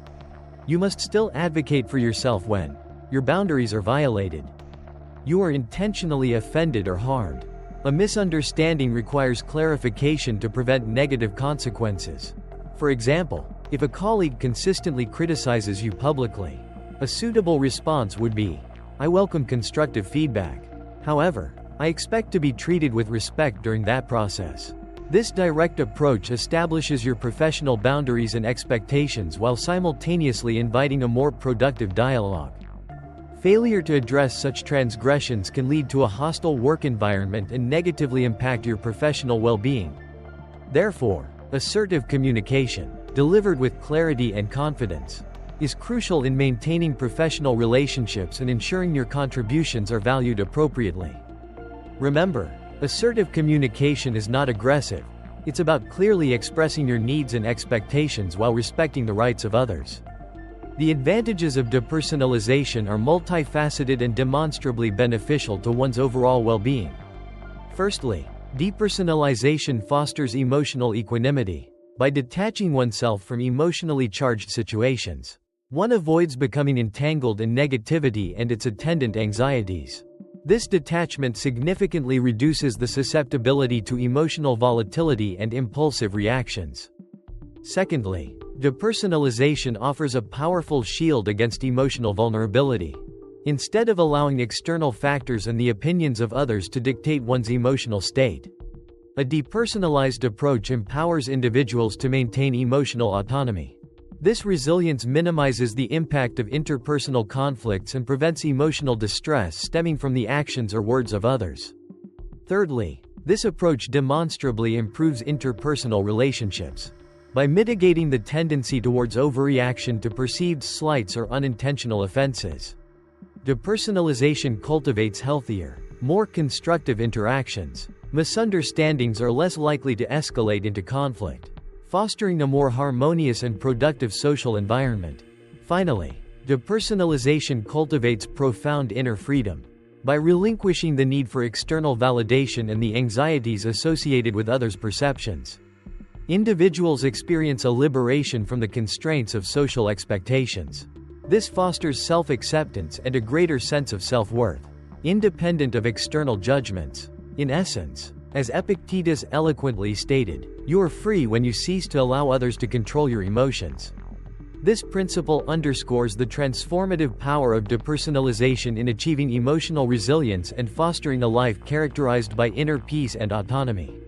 A: You must still advocate for yourself when your boundaries are violated. You are intentionally offended or harmed. A misunderstanding requires clarification to prevent negative consequences. For example, if a colleague consistently criticizes you publicly, a suitable response would be, "I welcome constructive feedback. However, I expect to be treated with respect during that process." This direct approach establishes your professional boundaries and expectations while simultaneously inviting a more productive dialogue. Failure to address such transgressions can lead to a hostile work environment and negatively impact your professional well-being. Therefore, assertive communication, delivered with clarity and confidence, is crucial in maintaining professional relationships and ensuring your contributions are valued appropriately. Remember, assertive communication is not aggressive. It's about clearly expressing your needs and expectations while respecting the rights of others. The advantages of depersonalization are multifaceted and demonstrably beneficial to one's overall well-being. Firstly, depersonalization fosters emotional equanimity. By detaching oneself from emotionally charged situations, one avoids becoming entangled in negativity and its attendant anxieties. This detachment significantly reduces the susceptibility to emotional volatility and impulsive reactions. Secondly, depersonalization offers a powerful shield against emotional vulnerability. instead of allowing external factors and the opinions of others to dictate one's emotional state. A depersonalized approach empowers individuals to maintain emotional autonomy. This resilience minimizes the impact of interpersonal conflicts and prevents emotional distress stemming from the actions or words of others. Thirdly, this approach demonstrably improves interpersonal relationships. By mitigating the tendency towards overreaction to perceived slights or unintentional offenses, depersonalization cultivates healthier, more constructive interactions. Misunderstandings are less likely to escalate into conflict, fostering a more harmonious and productive social environment. Finally, depersonalization cultivates profound inner freedom. By relinquishing the need for external validation and the anxieties associated with others' perceptions, individuals experience a liberation from the constraints of social expectations. This fosters self-acceptance and a greater sense of self-worth, independent of external judgments. In essence, as Epictetus eloquently stated, you are free when you cease to allow others to control your emotions. This principle underscores the transformative power of depersonalization in achieving emotional resilience and fostering a life characterized by inner peace and autonomy.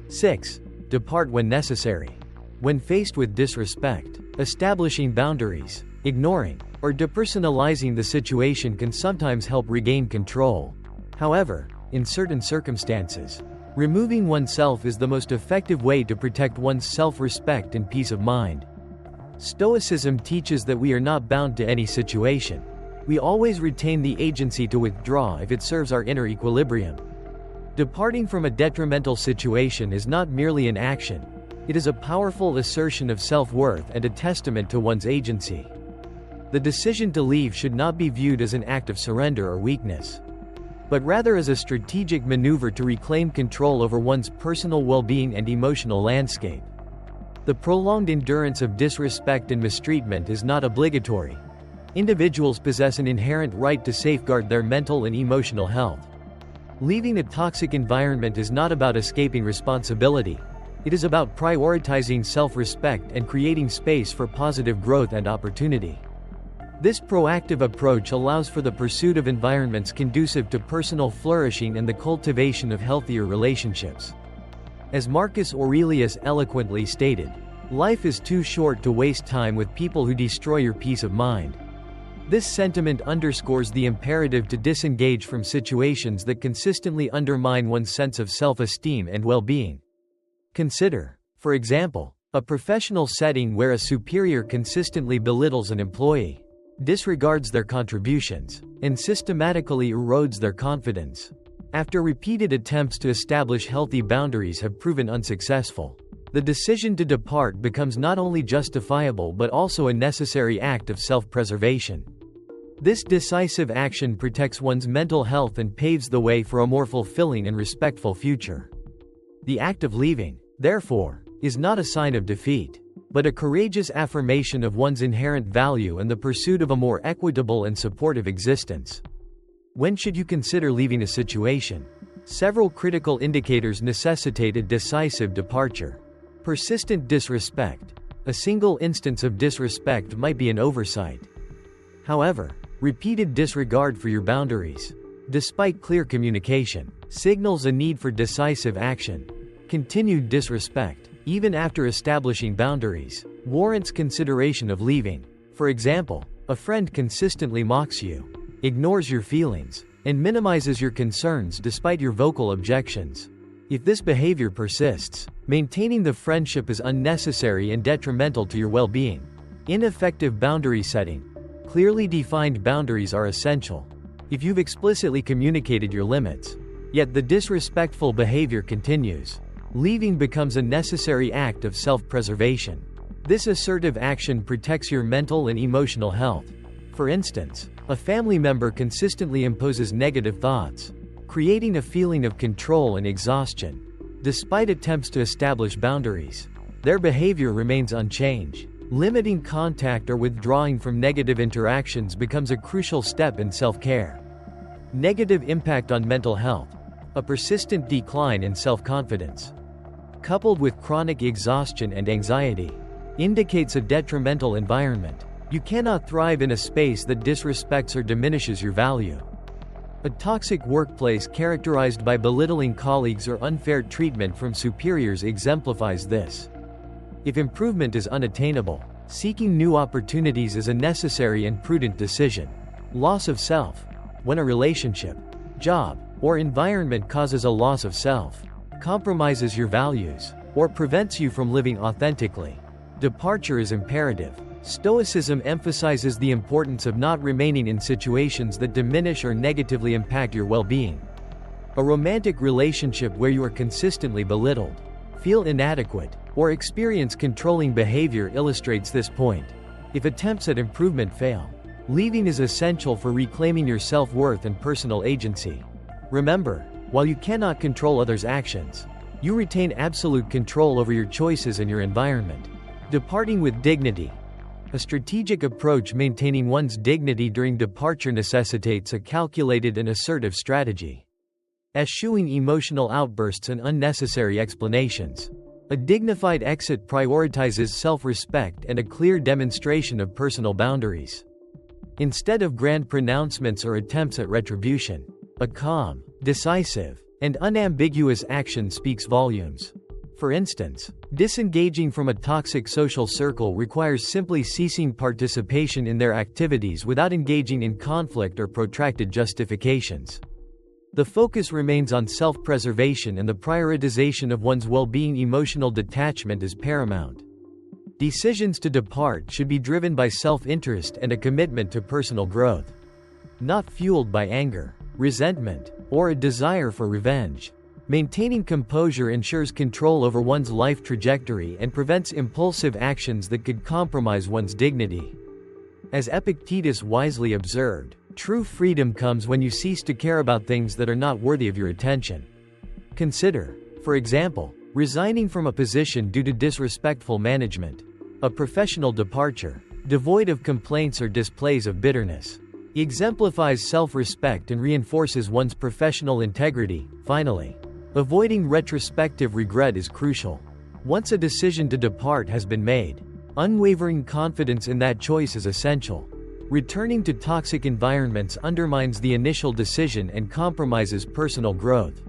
A: 6. Depart when necessary. When faced with disrespect, establishing boundaries, ignoring, or depersonalizing the situation can sometimes help regain control. However, in certain circumstances, removing oneself is the most effective way to protect one's self-respect and peace of mind. Stoicism teaches that we are not bound to any situation. We always retain the agency to withdraw if it serves our inner equilibrium. Departing from a detrimental situation is not merely an action, it is a powerful assertion of self-worth and a testament to one's agency. The decision to leave should not be viewed as an act of surrender or weakness, but rather as a strategic maneuver to reclaim control over one's personal well-being and emotional landscape. The prolonged endurance of disrespect and mistreatment is not obligatory. Individuals possess an inherent right to safeguard their mental and emotional health. Leaving a toxic environment is not about escaping responsibility. It is about prioritizing self-respect and creating space for positive growth and opportunity. This proactive approach allows for the pursuit of environments conducive to personal flourishing and the cultivation of healthier relationships. As Marcus Aurelius eloquently stated, life is too short to waste time with people who destroy your peace of mind. This sentiment underscores the imperative to disengage from situations that consistently undermine one's sense of self-esteem and well-being. Consider, for example, a professional setting where a superior consistently belittles an employee, disregards their contributions, and systematically erodes their confidence. After repeated attempts to establish healthy boundaries have proven unsuccessful, the decision to depart becomes not only justifiable but also a necessary act of self-preservation. This decisive action protects one's mental health and paves the way for a more fulfilling and respectful future. The act of leaving, therefore, is not a sign of defeat, but a courageous affirmation of one's inherent value and the pursuit of a more equitable and supportive existence. When should you consider leaving a situation? Several critical indicators necessitate a decisive departure. Persistent disrespect. A single instance of disrespect might be an oversight. However, repeated disregard for your boundaries, despite clear communication, signals a need for decisive action. Continued disrespect, even after establishing boundaries, warrants consideration of leaving. For example, a friend consistently mocks you, ignores your feelings, and minimizes your concerns despite your vocal objections. If this behavior persists, maintaining the friendship is unnecessary and detrimental to your well-being. Ineffective boundary setting. Clearly defined boundaries are essential. If you've explicitly communicated your limits, yet the disrespectful behavior continues, leaving becomes a necessary act of self-preservation. This assertive action protects your mental and emotional health. For instance, a family member consistently imposes negative thoughts, creating a feeling of control and exhaustion. Despite attempts to establish boundaries, their behavior remains unchanged. Limiting contact or withdrawing from negative interactions becomes a crucial step in self-care. Negative impact on mental health. A persistent decline in self-confidence, coupled with chronic exhaustion and anxiety, indicates a detrimental environment. You cannot thrive in a space that disrespects or diminishes your value. A toxic workplace characterized by belittling colleagues or unfair treatment from superiors exemplifies this. If improvement is unattainable, seeking new opportunities is a necessary and prudent decision. Loss of self. When a relationship, job, or environment causes a loss of self, compromises your values, or prevents you from living authentically, departure is imperative. Stoicism emphasizes the importance of not remaining in situations that diminish or negatively impact your well-being. A romantic relationship where you are consistently belittled, feel inadequate, or experience controlling behavior illustrates this point. If attempts at improvement fail, leaving is essential for reclaiming your self-worth and personal agency. Remember, while you cannot control others' actions, you retain absolute control over your choices and your environment. Departing with dignity. A strategic approach maintaining one's dignity during departure necessitates a calculated and assertive strategy. Eschewing emotional outbursts and unnecessary explanations. A dignified exit prioritizes self-respect and a clear demonstration of personal boundaries. Instead of grand pronouncements or attempts at retribution, a calm, decisive, and unambiguous action speaks volumes. For instance, disengaging from a toxic social circle requires simply ceasing participation in their activities without engaging in conflict or protracted justifications. The focus remains on self-preservation and the prioritization of one's well-being. Emotional detachment is paramount. Decisions to depart should be driven by self-interest and a commitment to personal growth, not fueled by anger, resentment, or a desire for revenge. Maintaining composure ensures control over one's life trajectory and prevents impulsive actions that could compromise one's dignity. As Epictetus wisely observed, true freedom comes when you cease to care about things that are not worthy of your attention. Consider, for example, resigning from a position due to disrespectful management, a professional departure, devoid of complaints or displays of bitterness. Exemplifies self-respect and reinforces one's professional integrity. Finally, avoiding retrospective regret is crucial. Once a decision to depart has been made, unwavering confidence in that choice is essential. Returning to toxic environments undermines the initial decision and compromises personal growth.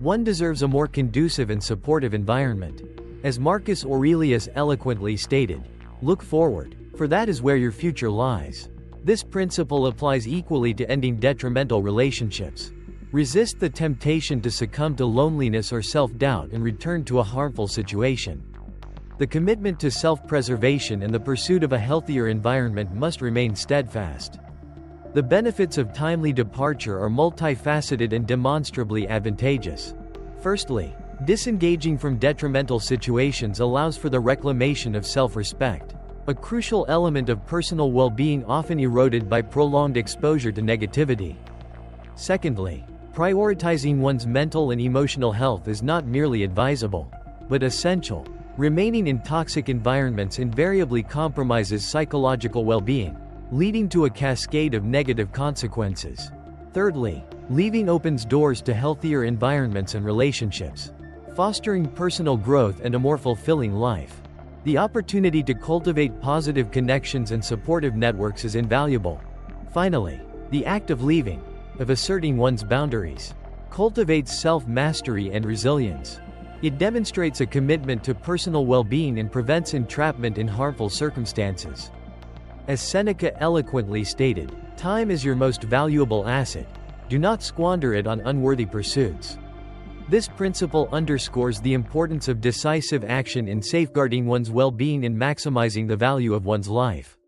A: One deserves a more conducive and supportive environment. As Marcus Aurelius eloquently stated, "Look forward, for that is where your future lies." This principle applies equally to ending detrimental relationships. Resist the temptation to succumb to loneliness or self-doubt and return to a harmful situation. The commitment to self-preservation and the pursuit of a healthier environment must remain steadfast. The benefits of timely departure are multifaceted and demonstrably advantageous. Firstly, disengaging from detrimental situations allows for the reclamation of self-respect, a crucial element of personal well-being often eroded by prolonged exposure to negativity. Secondly, prioritizing one's mental and emotional health is not merely advisable, but essential. Remaining in toxic environments invariably compromises psychological well-being, leading to a cascade of negative consequences. Thirdly, leaving opens doors to healthier environments and relationships, fostering personal growth and a more fulfilling life. The opportunity to cultivate positive connections and supportive networks is invaluable. Finally, the act of leaving, of asserting one's boundaries, cultivates self-mastery and resilience. It demonstrates a commitment to personal well-being and prevents entrapment in harmful circumstances. As Seneca eloquently stated, "Time is your most valuable asset. Do not squander it on unworthy pursuits." This principle underscores the importance of decisive action in safeguarding one's well-being and maximizing the value of one's life.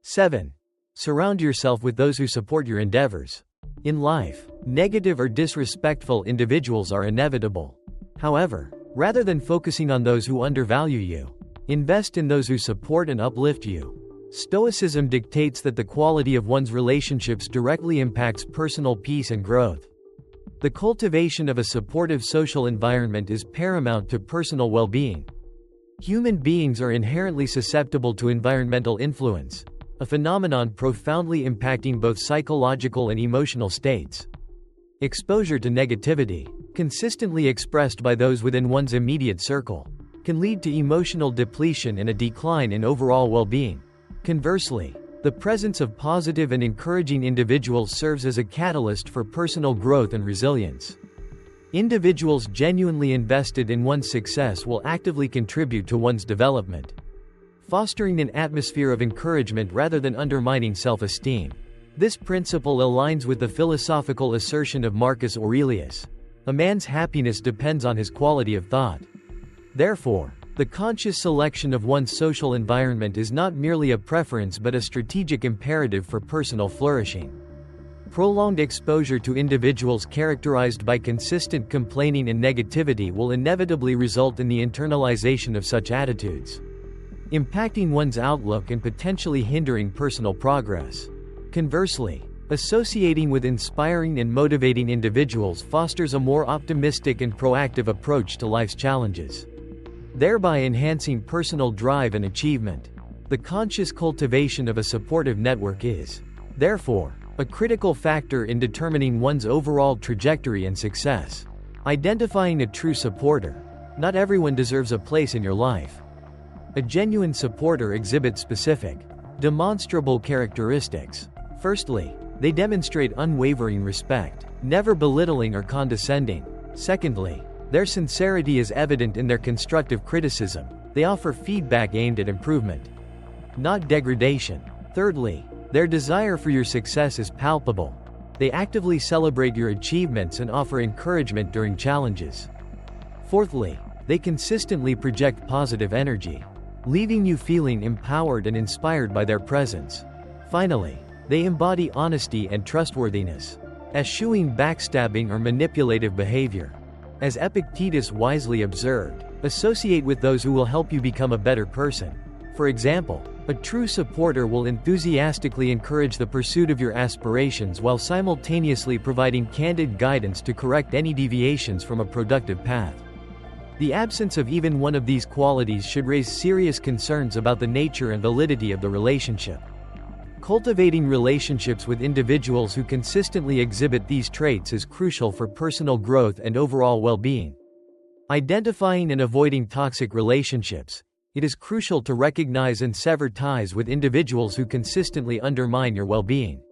A: 7. Surround yourself with those who support your endeavors. In life, negative or disrespectful individuals are inevitable. However, rather than focusing on those who undervalue you, invest in those who support and uplift you. Stoicism dictates that the quality of one's relationships directly impacts personal peace and growth. The cultivation of a supportive social environment is paramount to personal well-being. Human beings are inherently susceptible to environmental influence, a phenomenon profoundly impacting both psychological and emotional states. Exposure to negativity, consistently expressed by those within one's immediate circle, can lead to emotional depletion and a decline in overall well-being. Conversely, the presence of positive and encouraging individuals serves as a catalyst for personal growth and resilience. Individuals genuinely invested in one's success will actively contribute to one's development, fostering an atmosphere of encouragement rather than undermining self-esteem. This principle aligns with the philosophical assertion of Marcus Aurelius: a man's happiness depends on his quality of thought. Therefore, the conscious selection of one's social environment is not merely a preference but a strategic imperative for personal flourishing. Prolonged exposure to individuals characterized by consistent complaining and negativity will inevitably result in the internalization of such attitudes, impacting one's outlook and potentially hindering personal progress. Conversely, associating with inspiring and motivating individuals fosters a more optimistic and proactive approach to life's challenges, thereby enhancing personal drive and achievement. The conscious cultivation of a supportive network is, therefore, a critical factor in determining one's overall trajectory and success. Identifying a true supporter. Not everyone deserves a place in your life. A genuine supporter exhibits specific, demonstrable characteristics. Firstly, they demonstrate unwavering respect, never belittling or condescending. Secondly, their sincerity is evident in their constructive criticism. They offer feedback aimed at improvement, not degradation. Thirdly, their desire for your success is palpable. They actively celebrate your achievements and offer encouragement during challenges. Fourthly, they consistently project positive energy, leaving you feeling empowered and inspired by their presence. Finally, they embody honesty and trustworthiness, eschewing backstabbing or manipulative behavior. As Epictetus wisely observed, associate with those who will help you become a better person. For example, a true supporter will enthusiastically encourage the pursuit of your aspirations while simultaneously providing candid guidance to correct any deviations from a productive path. The absence of even one of these qualities should raise serious concerns about the nature and validity of the relationship. Cultivating relationships with individuals who consistently exhibit these traits is crucial for personal growth and overall well-being. Identifying and avoiding toxic relationships. It is crucial to recognize and sever ties with individuals who consistently undermine your well-being.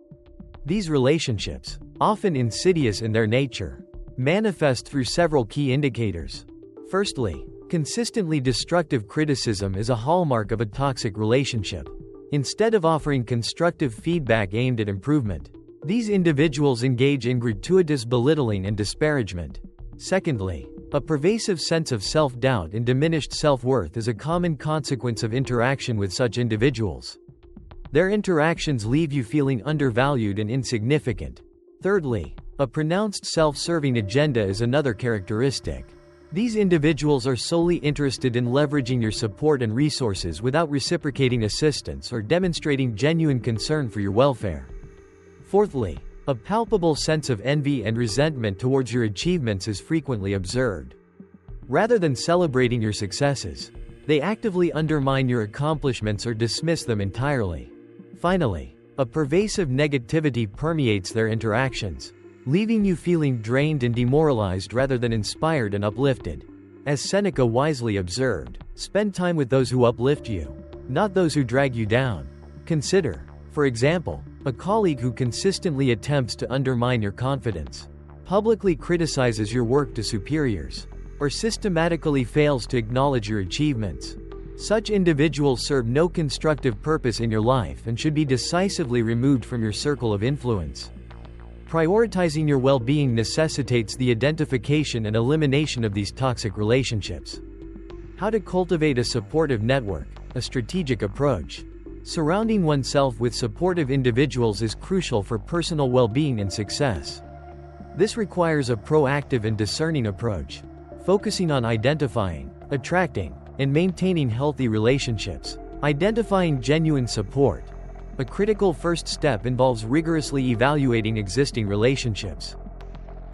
A: These relationships, often insidious in their nature, manifest through several key indicators. Firstly, consistently destructive criticism is a hallmark of a toxic relationship. Instead of offering constructive feedback aimed at improvement, these individuals engage in gratuitous belittling and disparagement. Secondly, a pervasive sense of self-doubt and diminished self-worth is a common consequence of interaction with such individuals. Their interactions leave you feeling undervalued and insignificant. Thirdly, a pronounced self-serving agenda is another characteristic. These individuals are solely interested in leveraging your support and resources without reciprocating assistance or demonstrating genuine concern for your welfare. Fourthly, a palpable sense of envy and resentment towards your achievements is frequently observed. Rather than celebrating your successes, they actively undermine your accomplishments or dismiss them entirely. Finally, a pervasive negativity permeates their interactions, leaving you feeling drained and demoralized rather than inspired and uplifted. As Seneca wisely observed, spend time with those who uplift you, not those who drag you down. Consider, for example, a colleague who consistently attempts to undermine your confidence, publicly criticizes your work to superiors, or systematically fails to acknowledge your achievements. Such individuals serve no constructive purpose in your life and should be decisively removed from your circle of influence. Prioritizing your well-being necessitates the identification and elimination of these toxic relationships. How to cultivate a supportive network, a strategic approach. Surrounding oneself with supportive individuals is crucial for personal well-being and success. This requires a proactive and discerning approach, focusing on identifying, attracting, and maintaining healthy relationships. Identifying genuine support. A critical first step involves rigorously evaluating existing relationships.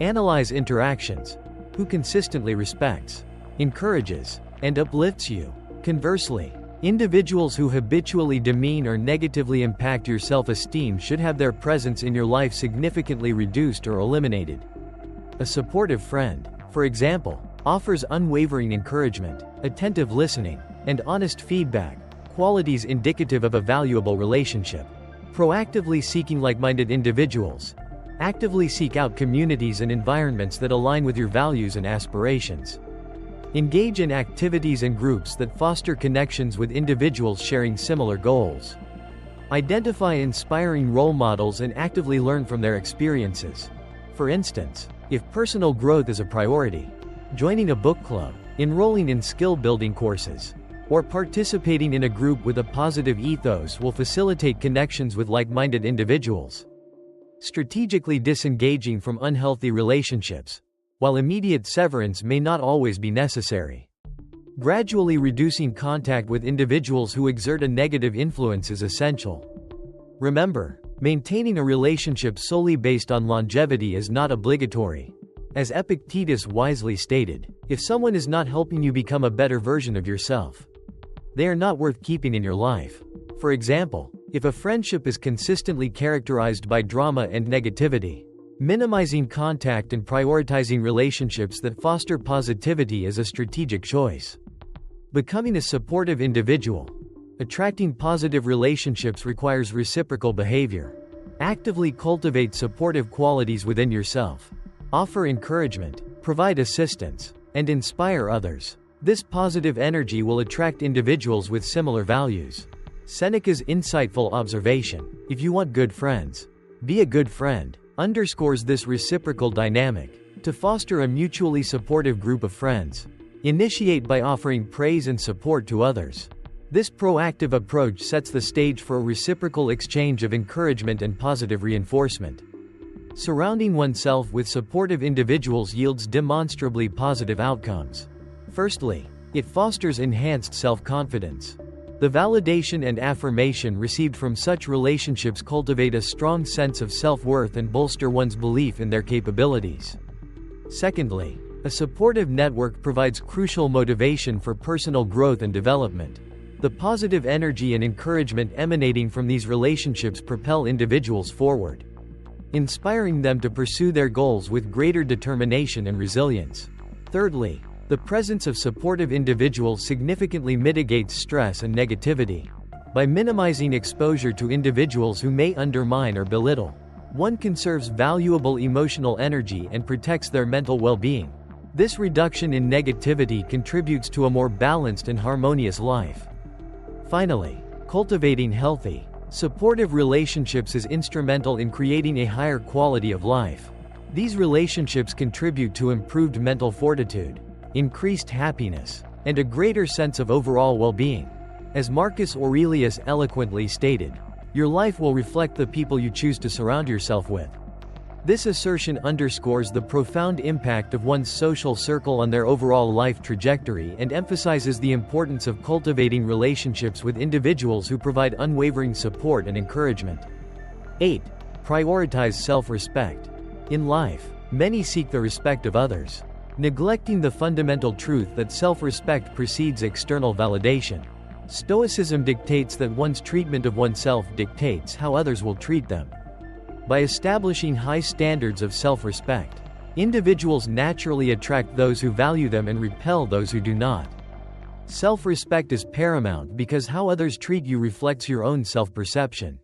A: Analyze interactions. Who consistently respects, encourages, and uplifts you. Conversely, individuals who habitually demean or negatively impact your self-esteem should have their presence in your life significantly reduced or eliminated. A supportive friend, for example, offers unwavering encouragement, attentive listening, and honest feedback, qualities indicative of a valuable relationship. Proactively seeking like-minded individuals. Actively seek out communities and environments that align with your values and aspirations. Engage in activities and groups that foster connections with individuals sharing similar goals. Identify inspiring role models and actively learn from their experiences. For instance, if personal growth is a priority, joining a book club, enrolling in skill-building courses, or participating in a group with a positive ethos will facilitate connections with like-minded individuals. Strategically disengaging from unhealthy relationships. While immediate severance may not always be necessary, gradually reducing contact with individuals who exert a negative influence is essential. Remember, maintaining a relationship solely based on longevity is not obligatory. As Epictetus wisely stated, if someone is not helping you become a better version of yourself, they are not worth keeping in your life. For example, if a friendship is consistently characterized by drama and negativity, minimizing contact and prioritizing relationships that foster positivity is a strategic choice. Becoming a supportive individual. Attracting positive relationships requires reciprocal behavior. Actively cultivate supportive qualities within yourself. Offer encouragement, provide assistance, and inspire others. This positive energy will attract individuals with similar values. Seneca's insightful observation, "If you want good friends, be a good friend," underscores this reciprocal dynamic. To foster a mutually supportive group of friends, initiate by offering praise and support to others. This proactive approach sets the stage for a reciprocal exchange of encouragement and positive reinforcement. Surrounding oneself with supportive individuals yields demonstrably positive outcomes. Firstly, it fosters enhanced self-confidence. The validation and affirmation received from such relationships cultivate a strong sense of self-worth and bolster one's belief in their capabilities. Secondly, a supportive network provides crucial motivation for personal growth and development. The positive energy and encouragement emanating from these relationships propel individuals forward, inspiring them to pursue their goals with greater determination and resilience. Thirdly, the presence of supportive individuals significantly mitigates stress and negativity. By minimizing exposure to individuals who may undermine or belittle, one conserves valuable emotional energy and protects their mental well-being. This reduction in negativity contributes to a more balanced and harmonious life. Finally, cultivating healthy, supportive relationships is instrumental in creating a higher quality of life. These relationships contribute to improved mental fortitude, increased happiness, and a greater sense of overall well-being. As Marcus Aurelius eloquently stated, your life will reflect the people you choose to surround yourself with. This assertion underscores the profound impact of one's social circle on their overall life trajectory and emphasizes the importance of cultivating relationships with individuals who provide unwavering support and encouragement. 8. Prioritize self-respect. In life, many seek the respect of others, neglecting the fundamental truth that self-respect precedes external validation. Stoicism dictates that one's treatment of oneself dictates how others will treat them. By establishing high standards of self-respect, individuals naturally attract those who value them and repel those who do not. Self-respect is paramount because how others treat you reflects your own self-perception.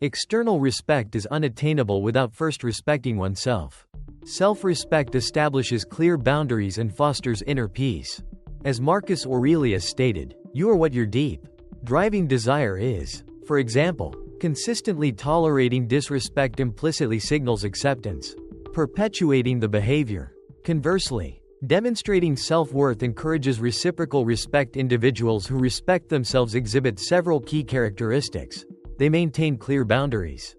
A: External respect is unattainable without first respecting oneself. Self-respect establishes clear boundaries and fosters inner peace. As Marcus Aurelius stated, "You are what your deep, driving desire is." For example, consistently tolerating disrespect implicitly signals acceptance, perpetuating the behavior. Conversely, demonstrating self-worth encourages reciprocal respect. Individuals who respect themselves exhibit several key characteristics. They maintain clear boundaries,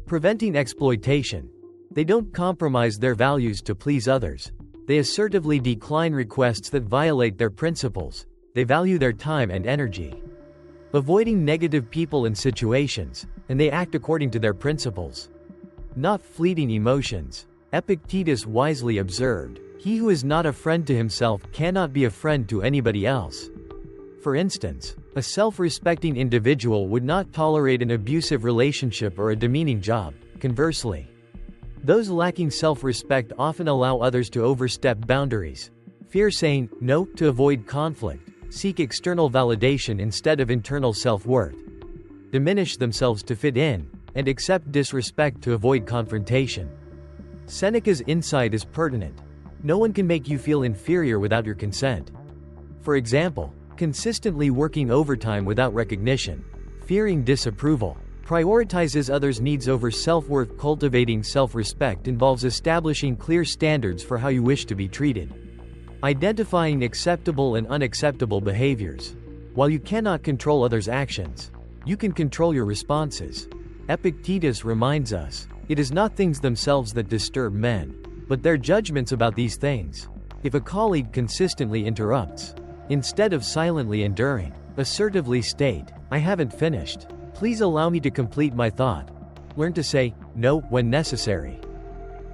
A: preventing exploitation. They don't compromise their values to please others. They assertively decline requests that violate their principles. They value their time and energy, avoiding negative people and situations, and they act according to their principles, not fleeting emotions. Epictetus wisely observed, "He who is not a friend to himself cannot be a friend to anybody else." For instance, a self-respecting individual would not tolerate an abusive relationship or a demeaning job. Conversely, those lacking self-respect often allow others to overstep boundaries, fear saying no to avoid conflict, seek external validation instead of internal self-worth, diminish themselves to fit in, and accept disrespect to avoid confrontation. Seneca's insight is pertinent. No one can make you feel inferior without your consent. For example, consistently working overtime without recognition, fearing disapproval, prioritizes others' needs over self-worth. Cultivating self-respect involves establishing clear standards for how you wish to be treated. Identifying acceptable and unacceptable behaviors. While you cannot control others' actions, you can control your responses. Epictetus reminds us, it is not things themselves that disturb men, but their judgments about these things. If a colleague consistently interrupts, instead of silently enduring, assertively state, "I haven't finished. Please allow me to complete my thought." Learn to say no when necessary.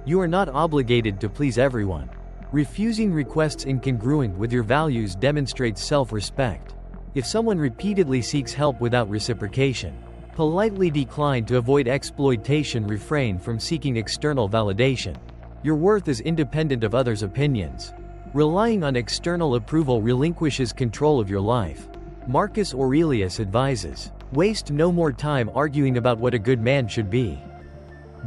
A: You are not obligated to please everyone. Refusing requests incongruent with your values demonstrates self-respect. If someone repeatedly seeks help without reciprocation, politely decline to avoid exploitation. Refrain from seeking external validation. Your worth is independent of others' opinions. Relying on external approval relinquishes control of your life. Marcus Aurelius advises, waste no more time arguing about what a good man should be.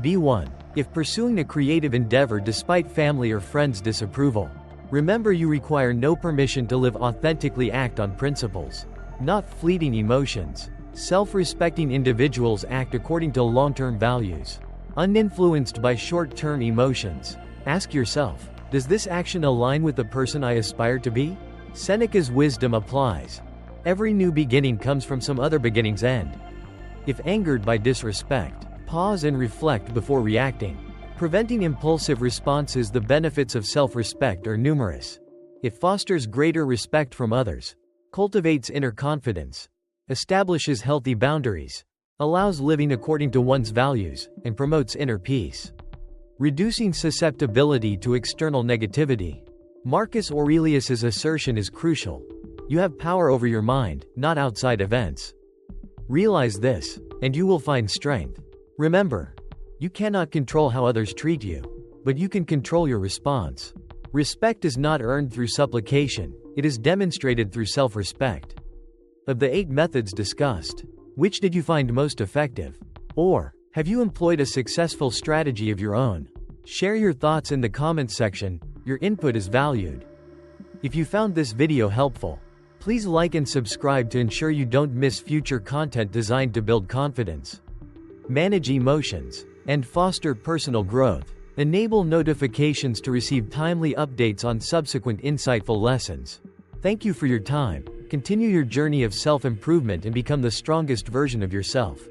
A: Be one. If pursuing a creative endeavor despite family or friends' disapproval, remember you require no permission to live authentically. Act on principles, not fleeting emotions. Self-respecting individuals act according to long-term values, uninfluenced by short-term emotions. Ask yourself, does this action align with the person I aspire to be? Seneca's wisdom applies. Every new beginning comes from some other beginning's end. If angered by disrespect, pause and reflect before reacting. Preventing impulsive responses. The benefits of self-respect are numerous. It fosters greater respect from others, cultivates inner confidence, establishes healthy boundaries, allows living according to one's values, and promotes inner peace. Reducing susceptibility to external negativity. Marcus Aurelius's assertion is crucial. You have power over your mind, not outside events. Realize this, and you will find strength. Remember, you cannot control how others treat you, but you can control your response. Respect is not earned through supplication, it is demonstrated through self-respect. Of the 8 methods discussed, which did you find most effective? Or, have you employed a successful strategy of your own? Share your thoughts in the comments section. Your input is valued. If you found this video helpful, please like and subscribe to ensure you don't miss future content designed to build confidence, manage emotions, and foster personal growth. Enable notifications to receive timely updates on subsequent insightful lessons. Thank you for your time. Continue your journey of self-improvement and become the strongest version of yourself.